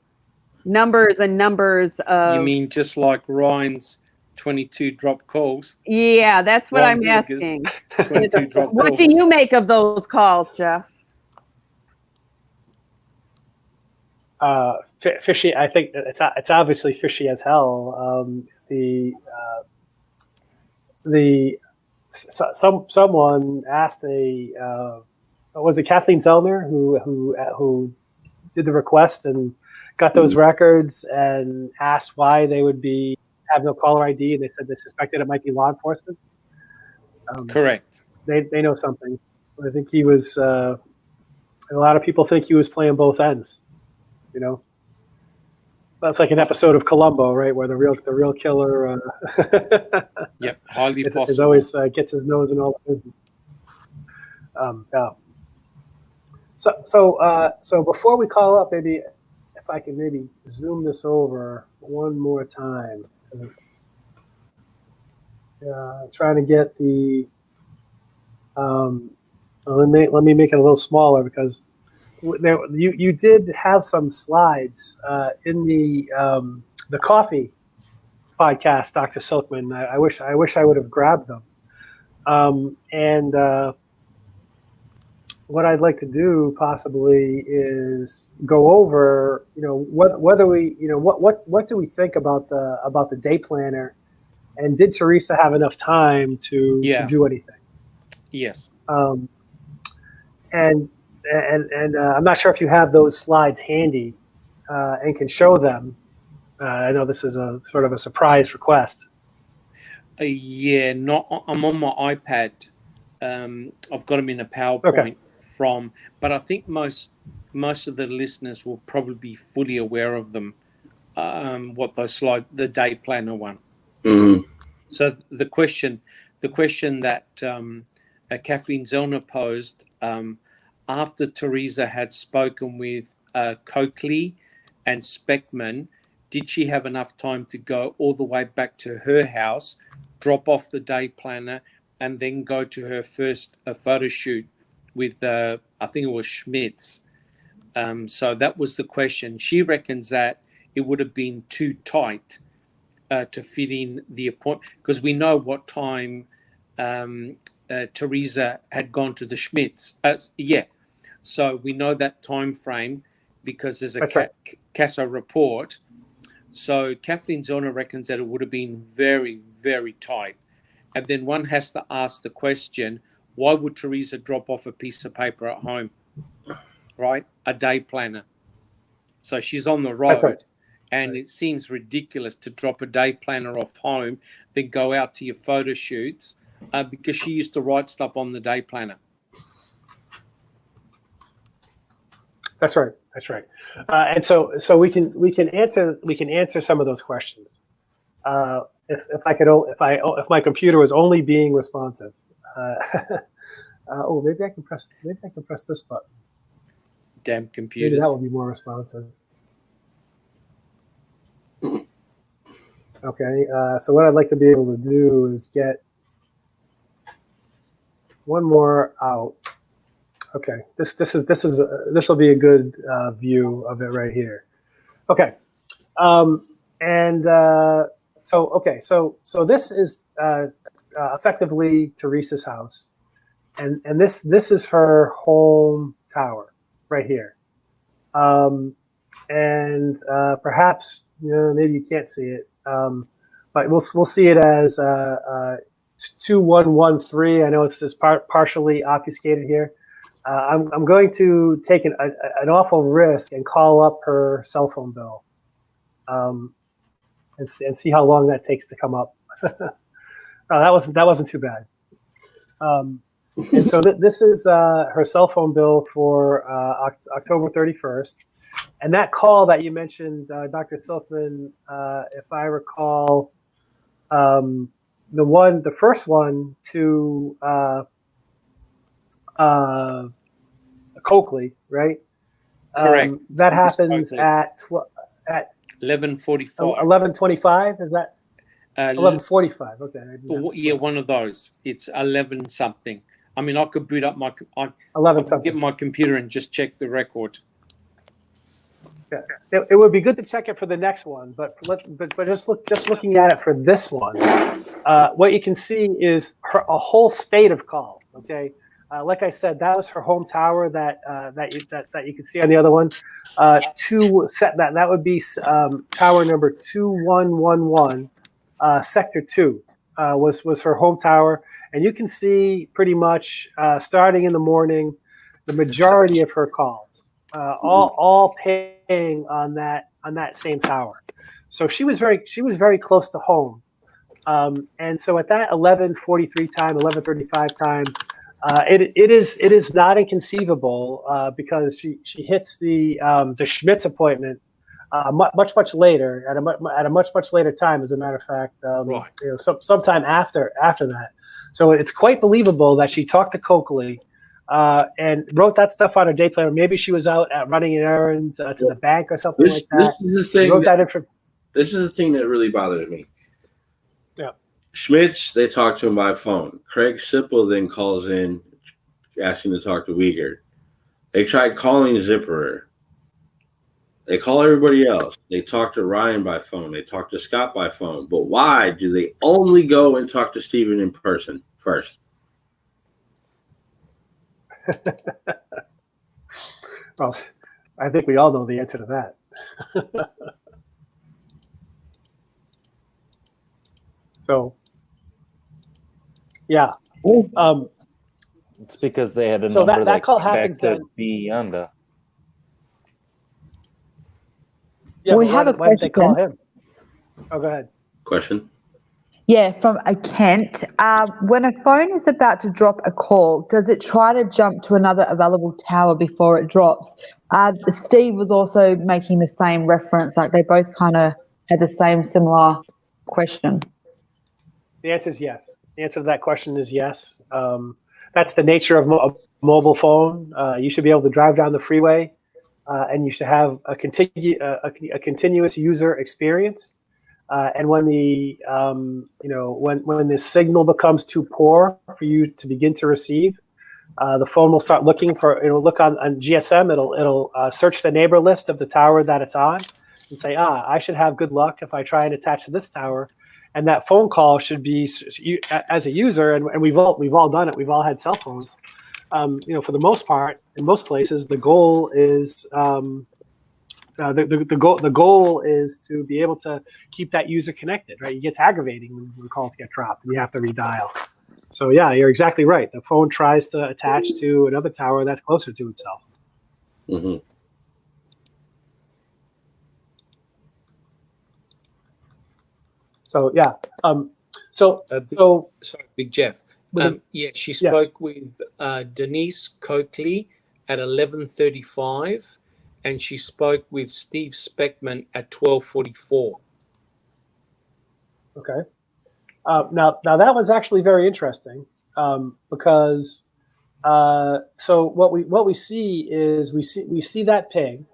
numbers and numbers of. You mean just like Ryan's 22 drop calls? Yeah, that's what I'm asking. 22 drop what calls. do you make of those calls, Jeff? Fishy. I think it's obviously fishy as hell. Someone asked was it Kathleen Zellner who did the request and got those records and asked why they would have no caller ID, and they said they suspected it might be law enforcement. Correct. They know something. I think he was. A lot of people think he was playing both ends. That's like an episode of Columbo, right, where the real killer. Yep, highly possible. Is always gets his nose in all the business. Yeah. So before we call up, maybe if I can maybe zoom this over one more time. trying to get the. Let me make it a little smaller because you did have some slides in the coffee podcast, Dr. Silkman. I wish I would have grabbed them. What I'd like to do possibly is go over, whether we, what do we think about the day planner, and did Teresa have enough time to do anything? Yes. And I'm not sure if you have those slides handy and can show them. I know this is a sort of a surprise request. I'm on my iPad. I've got them in a PowerPoint but I think most of the listeners will probably be fully aware of them. What those the day planner one. Mm-hmm. So the question that Kathleen Zellner posed after Teresa had spoken with Coakley and Speckman, did she have enough time to go all the way back to her house, drop off the day planner, and then go to her first photo shoot with, I think it was Schmitz. So that was the question. She reckons that it would have been too tight to fit in the appointment, because we know what time Teresa had gone to the Schmitz. So we know that time frame because there's a CASO report. So Kathleen Zellner reckons that it would have been very, very tight. And then one has to ask the question, why would Teresa drop off a piece of paper at home, right? A day planner. So she's on the road, and it seems ridiculous to drop a day planner off home, then go out to your photo shoots, because she used to write stuff on the day planner. That's right. And so we can answer some of those questions. If my computer was only being responsive. Maybe I can press this button. Damn computers. Maybe that will be more responsive. Okay. So what I'd like to be able to do is get one more out. Okay. This will be a good view of it right here. Okay. So this is effectively Teresa's house, and this is her home tower right here. Perhaps maybe you can't see it, but we'll see it as 2113. I know it's partially obfuscated here. I'm going to take an awful risk and call up her cell phone bill, and see how long that takes to come up. That wasn't too bad. And so this is her cell phone bill for October 31st, and that call that you mentioned, Dr. Silkman, if I recall, the first one to Coakley, right? Correct. That happens at 11:45. 11:25. Is that 11:45? Okay. Yeah, one of those. It's 11 something. I mean, I could boot up I could get my computer and just check the record. Yeah. It would be good to check it for the next one, but just looking at it for this one, what you can see is a whole spate of calls. Okay, like I said, that was her home tower that you can see on the other one. That would be tower number 2111, sector 2, was her home tower. And you can see pretty much starting in the morning, the majority of her calls, all paying on that same tower. So she was very close to home, and so at that 11:43 time, 11:35 time, it is not inconceivable because she hits the Schmitz appointment much later at a much later time. As a matter of fact, right. Sometime after that. So it's quite believable that she talked to Coakley and wrote that stuff on her day planner. Maybe she was out running an errand to the bank or something like that. This is the thing. This is the thing that really bothers me. Yeah. Schmitz, they talk to him by phone. Craig Sipple then calls in asking to talk to Uyghur. They tried calling Zipperer. They call everybody else. They talk to Ryan by phone. They talk to Scott by phone. But why do they only go and talk to Steven in person first? Well, I think we all know the answer to that. So, yeah. It's because they had a So number that call came back happens to then. Beyonda. Yeah, We but have a why did they call question. him? Oh, go ahead. Question? Yeah, from a Kent. When a phone is about to drop a call, does it try to jump to another available tower before it drops? Steve was also making the same reference, like they both kind of had the same similar question. The answer is yes. The answer to that question is yes. That's the nature of a mobile phone. You should be able to drive down the freeway, and you should have a continuous user experience. And when the when the signal becomes too poor for you to begin to receive, the phone will start looking for. It'll look on GSM. It'll search the neighbor list of the tower that it's on, and say, I should have good luck if I try and attach to this tower. And that phone call should be, as a user, and we've all done it. We've all had cell phones. For the most part, in most places, the goal is the goal is to be able to keep that user connected. Right? It gets aggravating when calls get dropped and you have to redial. So yeah, you're exactly right. The phone tries to attach to another tower that's closer to itself. Mm-hmm. So yeah. So Big Jeff. She spoke with Denise Coakley at 11:35, and she spoke with Steve Speckman at 12:44. Okay. Now that was actually very interesting because so what we see is we see that ping.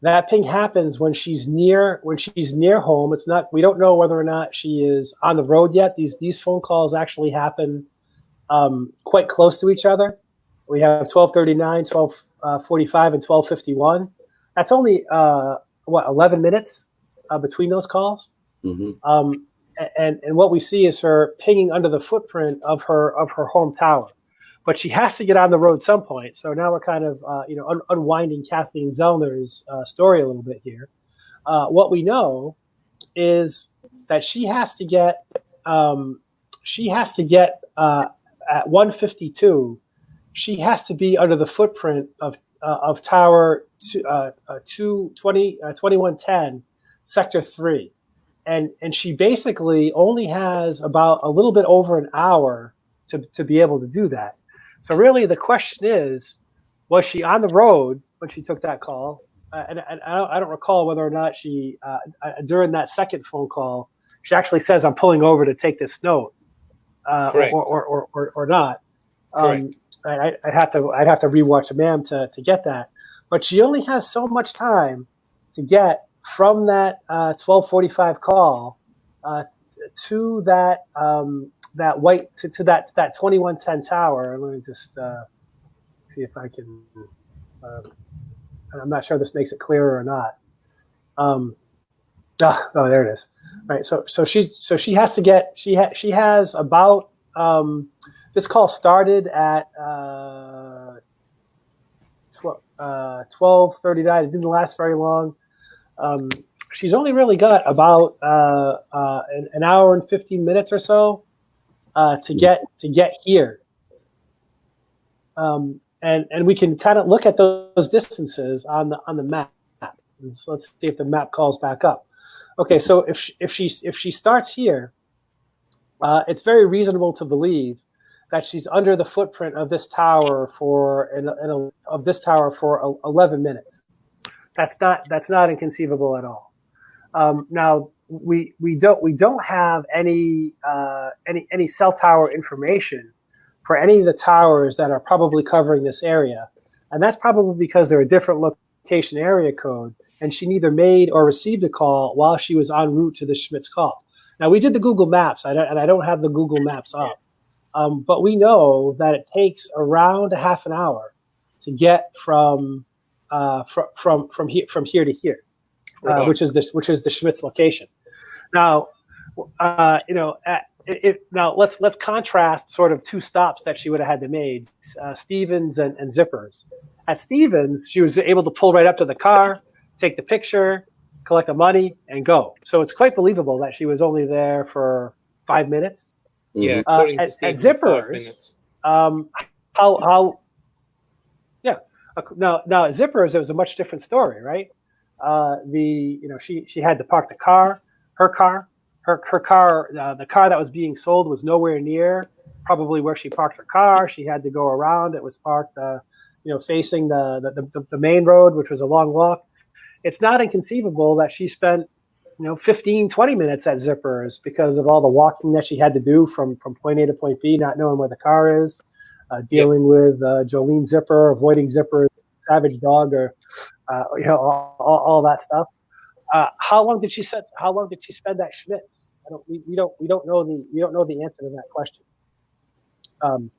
That ping happens when she's near home. It's not. We don't know whether or not she is on the road yet. These phone calls actually happen quite close to each other. We have 12:39, 12:45, and 12:51. That's only 11 minutes between those calls. Mm-hmm. And what we see is her pinging under the footprint of her home tower. But she has to get on the road at some point. So now we're kind of unwinding Kathleen Zellner's story a little bit here. What we know is that she has to get at 1:52. She has to be under the footprint of tower 2110 sector 3. And she basically only has about a little bit over an hour to be able to do that. So really, the question is, was she on the road when she took that call? And I don't recall whether or not she during that second phone call she actually says, "I'm pulling over to take this note," or not. Correct. I'd have to rewatch the MAM to get that. But she only has so much time to get from that 12:45 call to that that 2110 tower. Let me just see if I can. I'm not sure this makes it clearer or not. There it is. Right. So she has to get she has about this call started at 12:39. It didn't last very long. She's only really got about an hour and 15 minutes or so to get here. And we can kind of look at those distances on the map. So let's see if the map calls back up. Okay, so if she starts here, it's very reasonable to believe that she's under the footprint of this tower for 11 minutes. That's not inconceivable at all. Now we don't have any cell tower information for any of the towers that are probably covering this area, and that's probably because they're a different location area code, and she neither made or received a call while she was en route to the Schmitz call. Now we did the Google Maps, I don't have the Google Maps up, but we know that it takes around a half an hour to get from here to here, Right. which is the Schmitz location. Now, now let's contrast sort of two stops that she would have had to make, Stevens and Zippers. At Stevens, she was able to pull right up to the car, take the picture, collect the money, and go. So it's quite believable that she was only there for 5 minutes. Yeah, according to At Stephen, 5 Zippers, minutes. how yeah. Now at Zippers, it was a much different story, right? She had to park the car, her car, the car that was being sold was nowhere near probably where she parked her car. She had to go around. It was parked, facing the main road, which was a long walk. It's not inconceivable that she spent 15, 20 minutes at Zippers because of all the walking that she had to do from point A to point B, not knowing where the car is, dealing with Jolene Zipper, avoiding Zipper, savage dog, or all that stuff. How long did she spend at Schmitz? We don't know the answer to that question. I'm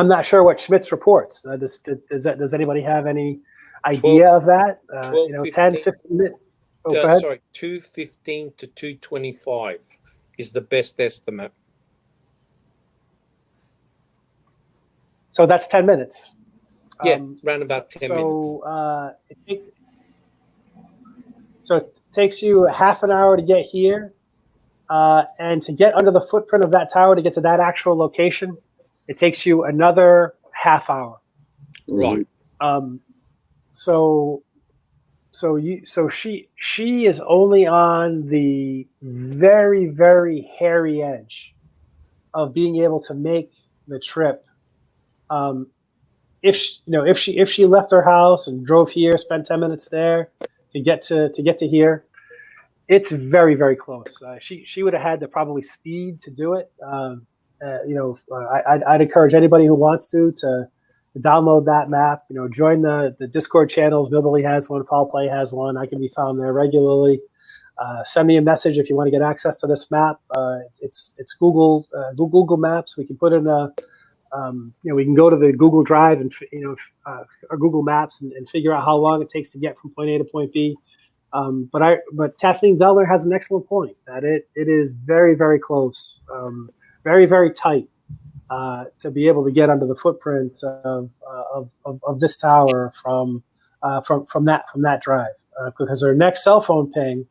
not sure what Schmitz reports. Does anybody have any idea of that? 10, 15 minutes. Go ahead. Sorry, 2:15 to 2:25 is the best estimate. So that's 10 minutes. Yeah, around about 10 minutes. So it takes you a half an hour to get here, and to get under the footprint of that tower to get to that actual location, it takes you another half hour. Right. So she is only on the very, very hairy edge of being able to make the trip. If she left her house and drove here, spent 10 minutes there to get to here, it's very, very close. She would have had to probably speed to do it. I'd encourage anybody who wants to download that map. Join the Discord channels. Millbilly has one. Foul Play has one. I can be found there regularly. Send me a message if you want to get access to this map. It's Google Maps. We can put in we can go to the Google Drive and or Google Maps and figure out how long it takes to get from point A to point B. But Kathleen Zellner has an excellent point that it is very, very close, very, very tight to be able to get under the footprint of this tower from that drive, because her next cell phone ping,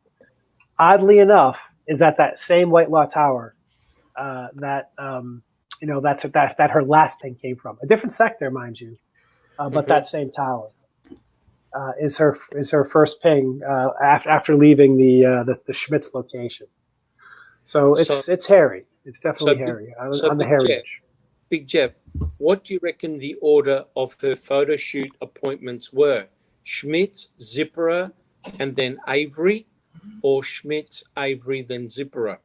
oddly enough, is at that same Whitelaw Tower that her last ping came from. A different sector, mind you, but that same tower is her first ping after leaving the Schmitz location. So it's hairy. It's definitely hairy on the hairy edge. Big Jeff, what do you reckon the order of her photo shoot appointments were? Schmitz, Zipperer, and then Avery, or Schmitz, Avery, then Zipperer?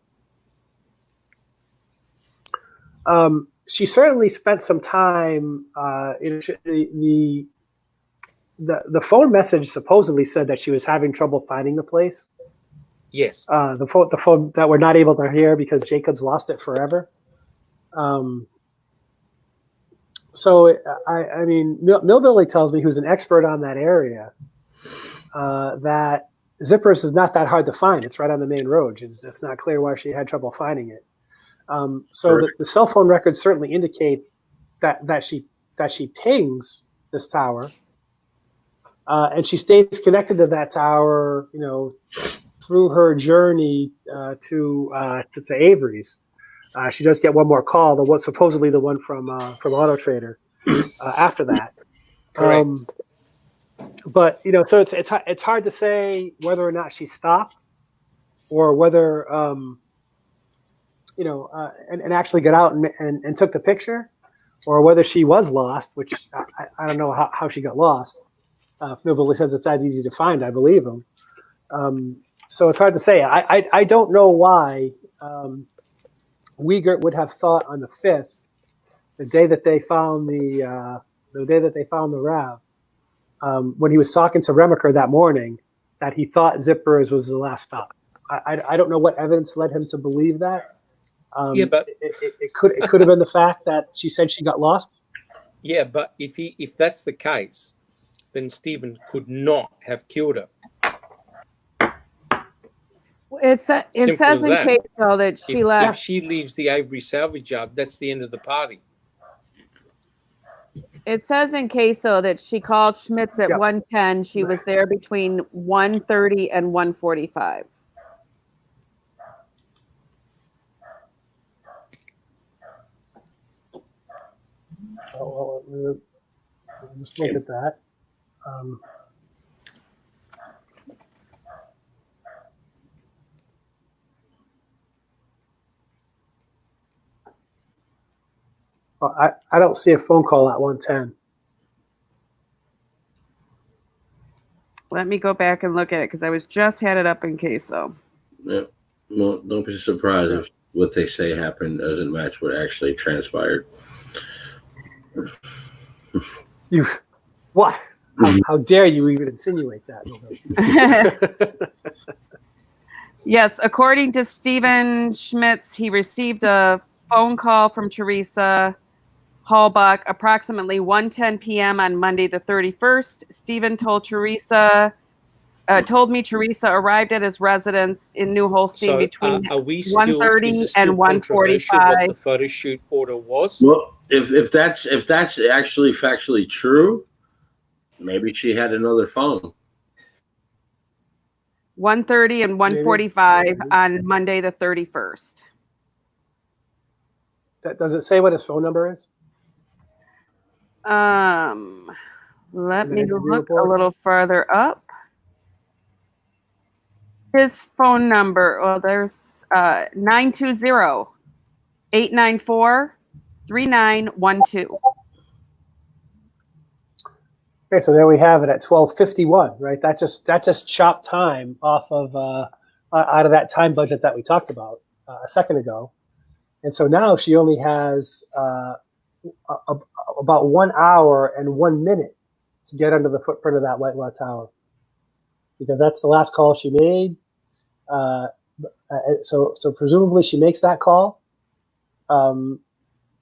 She certainly spent some time. The phone message supposedly said that she was having trouble finding the place. Yes. The phone that we're not able to hear because Jacob's lost it forever. So I mean, Millbilly tells me, who's an expert on that area, that Zippers is not that hard to find. It's right on the main road. It's not clear why she had trouble finding it. So the cell phone records certainly indicate that she pings this tower, and she stays connected to that tower, through her journey to Avery's. She does get one more call, supposedly the one from Auto Trader after that. Correct. But so it's hard to say whether or not she stopped, or whether and actually got out and took the picture, or whether she was lost, which I don't know how she got lost. If nobody says it's that easy to find, I believe him. So it's hard to say. I don't know why Wiegert would have thought on the 5th, the day that they found the RAV, when he was talking to Remaker that morning, that he thought Zippers was the last stop. I don't know what evidence led him to believe that. But it could have been the fact that she said she got lost. Yeah, but if that's the case, then Stephen could not have killed her. It says in case though that she left. If she leaves the Avery salvage yard, that's the end of the party. It says in Queso that she called Schmitz at 1:10. She was there between 1:30 and 1:45. Well, just look at that. Well, I don't see a phone call at 1:10. Let me go back and look at it because I was just had it up in Queso. Yeah. Well, don't be surprised if what they say happened doesn't match what actually transpired. What? How dare you even insinuate that? Yes, according to Stephen Schmitz, he received a phone call from Teresa Hallbuck approximately 1:10 p.m. on Monday the 31st. Stephen told me Teresa arrived at his residence in New Holstein between 1:30 and 1:45. What the photo shoot order was? Well, if that's actually factually true, maybe she had another phone. 1:30 and 1:45 on Monday the 31st. Does it say what his phone number is? Let me look a little further up. His phone number, well, there's 920-894-3912. Okay, so there we have it at 12:51, right? That just chopped time off of out of that time budget that we talked about a second ago, and so now she only has about 1 hour and 1 minute to get under the footprint of that Whitelaw Tower, because that's the last call she made. So presumably she makes that call, and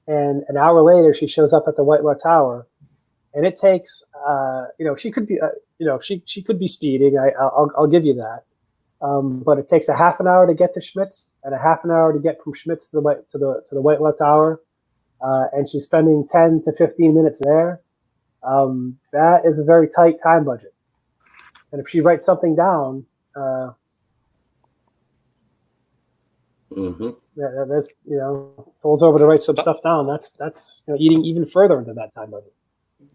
an hour later she shows up at the Whitelaw Tower. And it takes, she could be, she could be speeding. I'll give you that. But it takes a half an hour to get to Schmitz and a half an hour to get from Schmitz to the Whitelaw Tower, and she's spending 10 to 15 minutes there. That is a very tight time budget. And if she writes something down, that's pulls over to write some stuff down. That's eating even further into that time budget.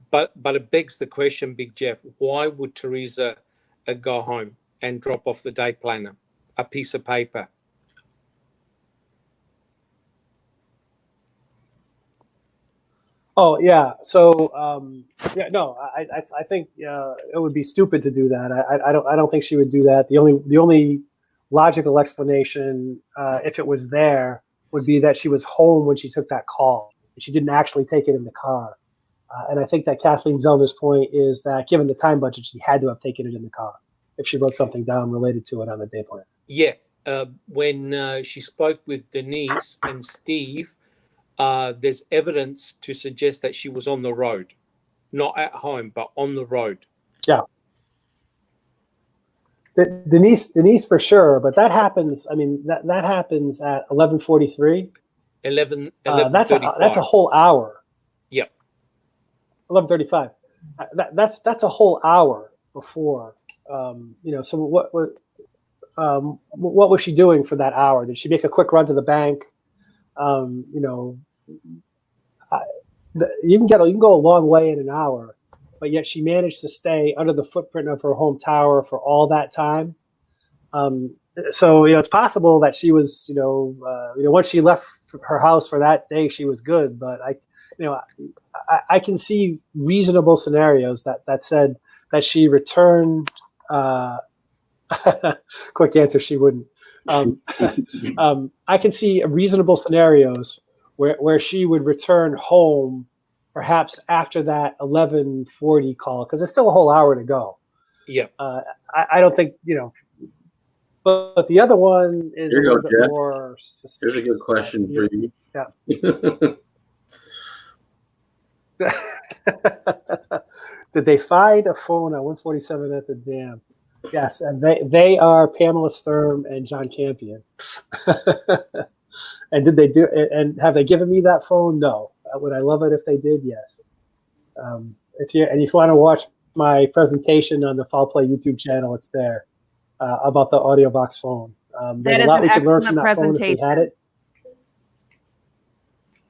But it begs the question, Big Jeff, why would Teresa go home and drop off the day planner, a piece of paper? Oh yeah. So I think it would be stupid to do that. I don't think she would do that. The only logical explanation, if it was there, would be that she was home when she took that call. She didn't actually take it in the car. And I think that Kathleen Zellner's point is that given the time budget, she had to have taken it in the car if she wrote something down related to it on the day plan. Yeah. When she spoke with Denise and Steve, there's evidence to suggest that she was on the road, not at home, but on the road. Yeah. Denise for sure, but that happens. I mean, that happens at 11:43. 11:35. That's a whole hour. Yep. 11:35. That's a whole hour before. So what was she doing for that hour? Did she make a quick run to the bank? You can go a long way in an hour, but yet she managed to stay under the footprint of her home tower for all that time. So it's possible that she was, once she left her house for that day, she was good. But I can see reasonable scenarios that said that she returned. Quick answer: she wouldn't. I can see reasonable scenarios where she would return home, perhaps after that 11:40 call, because it's still a whole hour to go. Yeah. I don't think, but the other one is Here a you little go, bit Jeff. more suspicious. Here's a good question for you. Yeah. Did they find a phone on 147 at the dam? Yes, and they are Pamela Sturm and John Campion. And did they do? And have they given me that phone? No. Would I love it if they did? Yes. If you want to watch my presentation on the Foul Play YouTube channel, it's there about the audio box phone. There's a lot we could learn from that phone if we had it.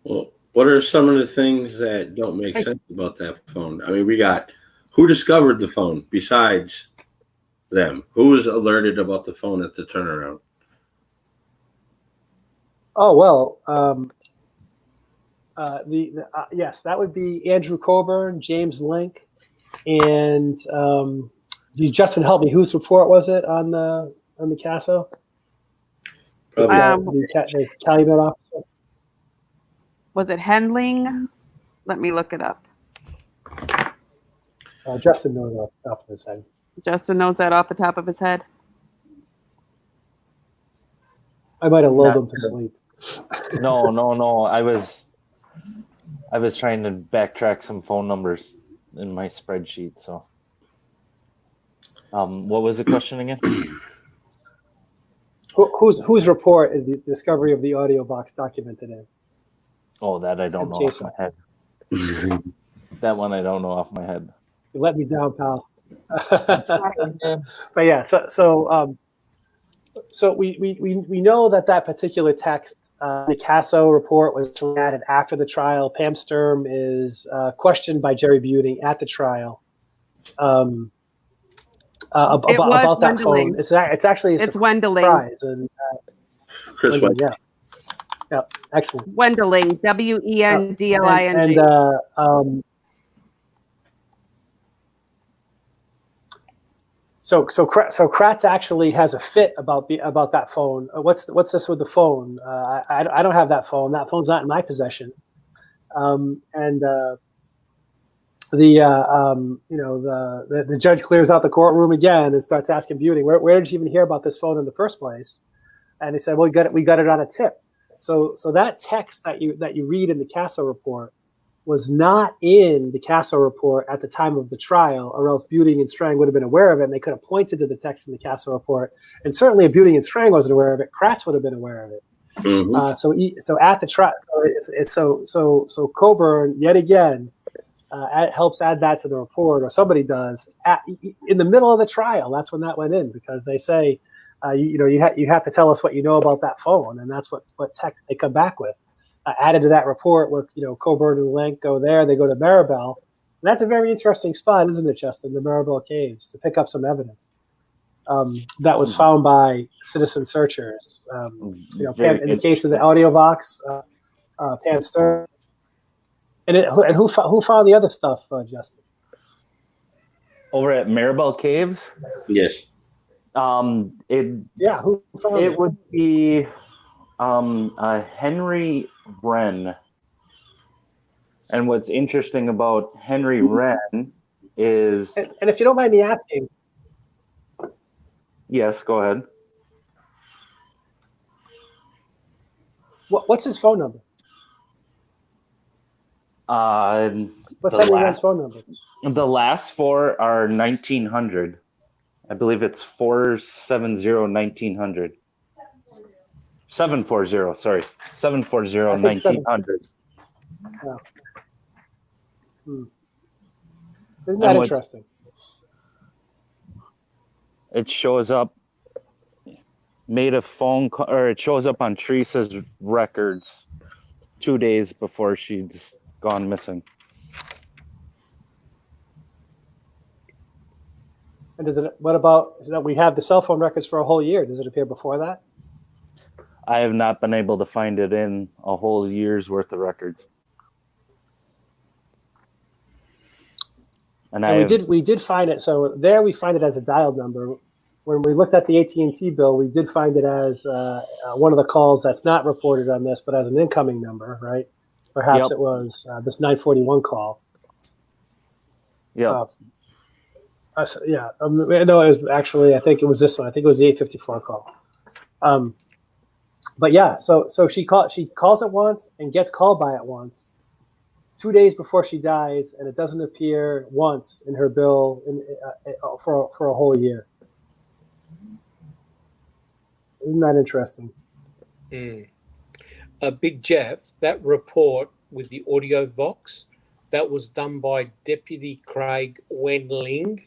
Well, what are some of the things that don't make sense about that phone? I mean, we got who discovered the phone besides them? Who was alerted about the phone at the turnaround? Oh well, yes, that would be Andrew Coburn, James Link, and Justin, help me. Whose report was it on the CASO? The Calumet officer. Was it Hendling? Let me look it up. Justin knows off the top of his head. Justin knows that off the top of his head. I might have lulled him to sleep. No. I was trying to backtrack some phone numbers in my spreadsheet. So, what was the question again? Whose report is the discovery of the audio box documented in? Oh, that I don't know off my head. That one I don't know off my head. You let me down, pal. But yeah, so we know that particular text, the CASO report, was added after the trial. Pam Sturm is questioned by Jerry Buting at the trial about that phone. It's actually a surprise. And Chris Wendling, yeah, excellent. Wendling, Wendling. And So Kratz actually has a fit about that phone. What's this with the phone? I don't have that phone. That phone's not in my possession. The judge clears out the courtroom again and starts asking Buting, where did you even hear about this phone in the first place? And he said, well, we got it on a tip. So that text that you read in the CASO report was not in the CASO report at the time of the trial, or else Buting and Strang would have been aware of it, and they could have pointed to the text in the CASO report. And certainly if Buting and Strang wasn't aware of it, Kratz would have been aware of it. Mm-hmm. So at the trial, so Coburn yet again helps add that to the report, or somebody does in the middle of the trial. That's when that went in, because they say, you have to tell us what you know about that phone, and that's what text they come back with. Added to that report, where Coburn and Lenk go there, they go to Maribel. And that's a very interesting spot, isn't it, Justin? The Maribel Caves, to pick up some evidence that was found by citizen searchers. Pam, in the case of the audio box, Pam Sturm. And who found the other stuff, Justin? Over at Maribel Caves? Yes. Who found it? Would be Henry Wren. And what's interesting about Henry Wren is... And if you don't mind me asking... Yes, go ahead. What's his phone number? What's Henry Wren's phone number? The last four are 1900. I believe it's 470-1900. 740, sorry. 740-1900. Yeah. Isn't that interesting? It shows up, made a phone call, or it shows up on Teresa's records 2 days before she's gone missing. And what about, we have the cell phone records for a whole year. Does it appear before that? I have not been able to find it in a whole year's worth of records. And we did find it. So there we find it as a dialed number. When we looked at the AT&T bill, we did find it as one of the calls that's not reported on this, but as an incoming number, right? Perhaps It was this 941 call. Yeah. Yeah, no, it was actually, I think it was this one. I think it was the 854 call. But yeah, so she calls it once and gets called by it once, 2 days before she dies, and it doesn't appear once in her bill for a whole year. Isn't that interesting? Big Jeff, that report with the audio vox, that was done by Deputy Craig Wenling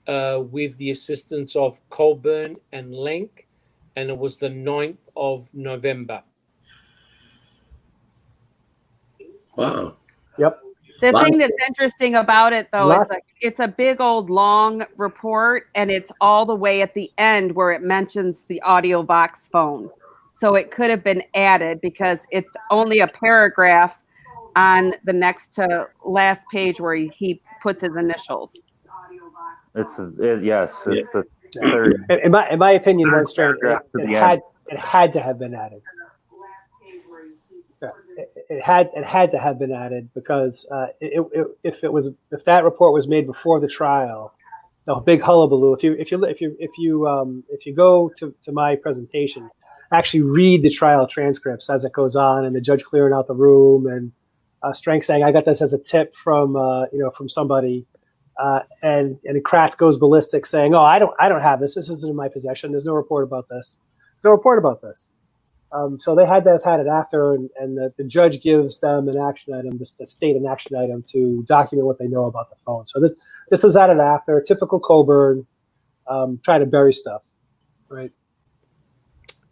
with the assistance of Colburn and Lenk, and it was the 9th of November. Wow. Yep. The thing that's interesting about it, though, it's a big old long report, and it's all the way at the end where it mentions the audio vox phone. So it could have been added because it's only a paragraph on the next to last page where he puts his initials. It's the third. In my opinion, one strand, paragraph it had to have been added. It had to have been added because if that report was made before the trial, the big hullabaloo. If you go to my presentation, actually read the trial transcripts as it goes on, and the judge clearing out the room, and Strength saying, "I got this as a tip from from somebody," and Kratz goes ballistic saying, "Oh, I don't have this. This isn't in my possession. There's no report about this. There's no report about this." So they had to have had it after, and the judge gives them an action item, the state an action item to document what they know about the phone. So this was added after. Typical Coburn, trying to bury stuff, right?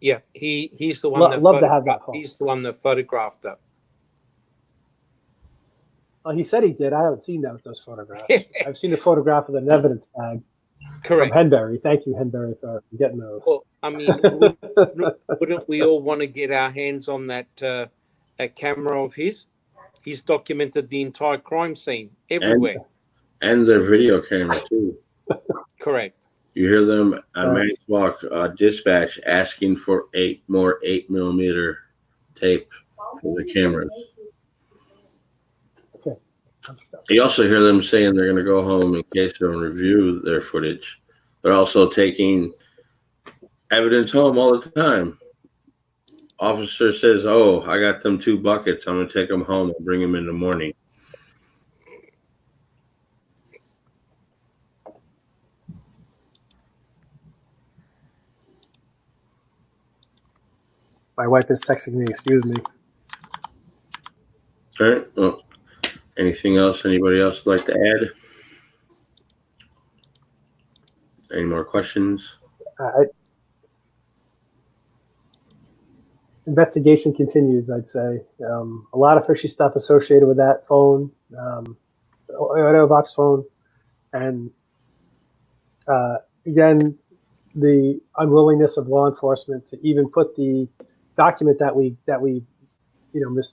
Yeah, he's the one love to have that phone. He's the one that photographed it. Well, he said he did. I haven't seen those photographs. I've seen the photograph with an evidence tag. Correct. From Henberry. Thank you, Henberry, for getting those. Well, I mean, wouldn't we all want to get our hands on that a camera of his? He's documented the entire crime scene everywhere. And their video camera, too. Correct. You hear them on Manitowoc dispatch asking for more 8mm tape for the cameras. Okay. You also hear them saying they're going to go home in case they don't review their footage. They're also taking evidence home all the time. Officer says, "Oh, I got them 2 buckets. I'm going to take them home and bring them in the morning." My wife is texting me. Excuse me. All right. Well, anything else? Anybody else would like to add? Any more questions? Investigation continues, I'd say. A lot of fishy stuff associated with that phone, audio box phone, and again, the unwillingness of law enforcement to even put the document that we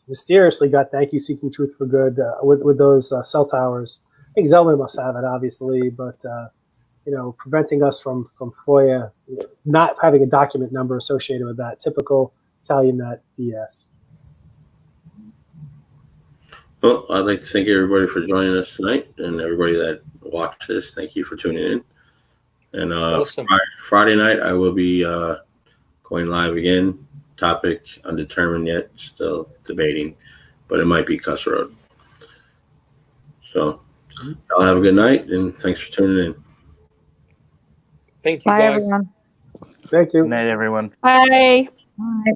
mysteriously got. Thank you, Seeking Truth for Good, with those cell towers. I think Zellman must have it, obviously, but preventing us from FOIA not having a document number associated with that. Typical Calumet BS. Well, I'd like to thank everybody for joining us tonight, and everybody that watched this. Thank you for tuning in. And awesome. Friday night, I will be going live again. Topic undetermined yet, still debating, but it might be Cuss Road. So, y'all have a good night, and thanks for tuning in. Thank you, Bye, guys. everyone. Thank you. Good night, everyone. Bye. Bye.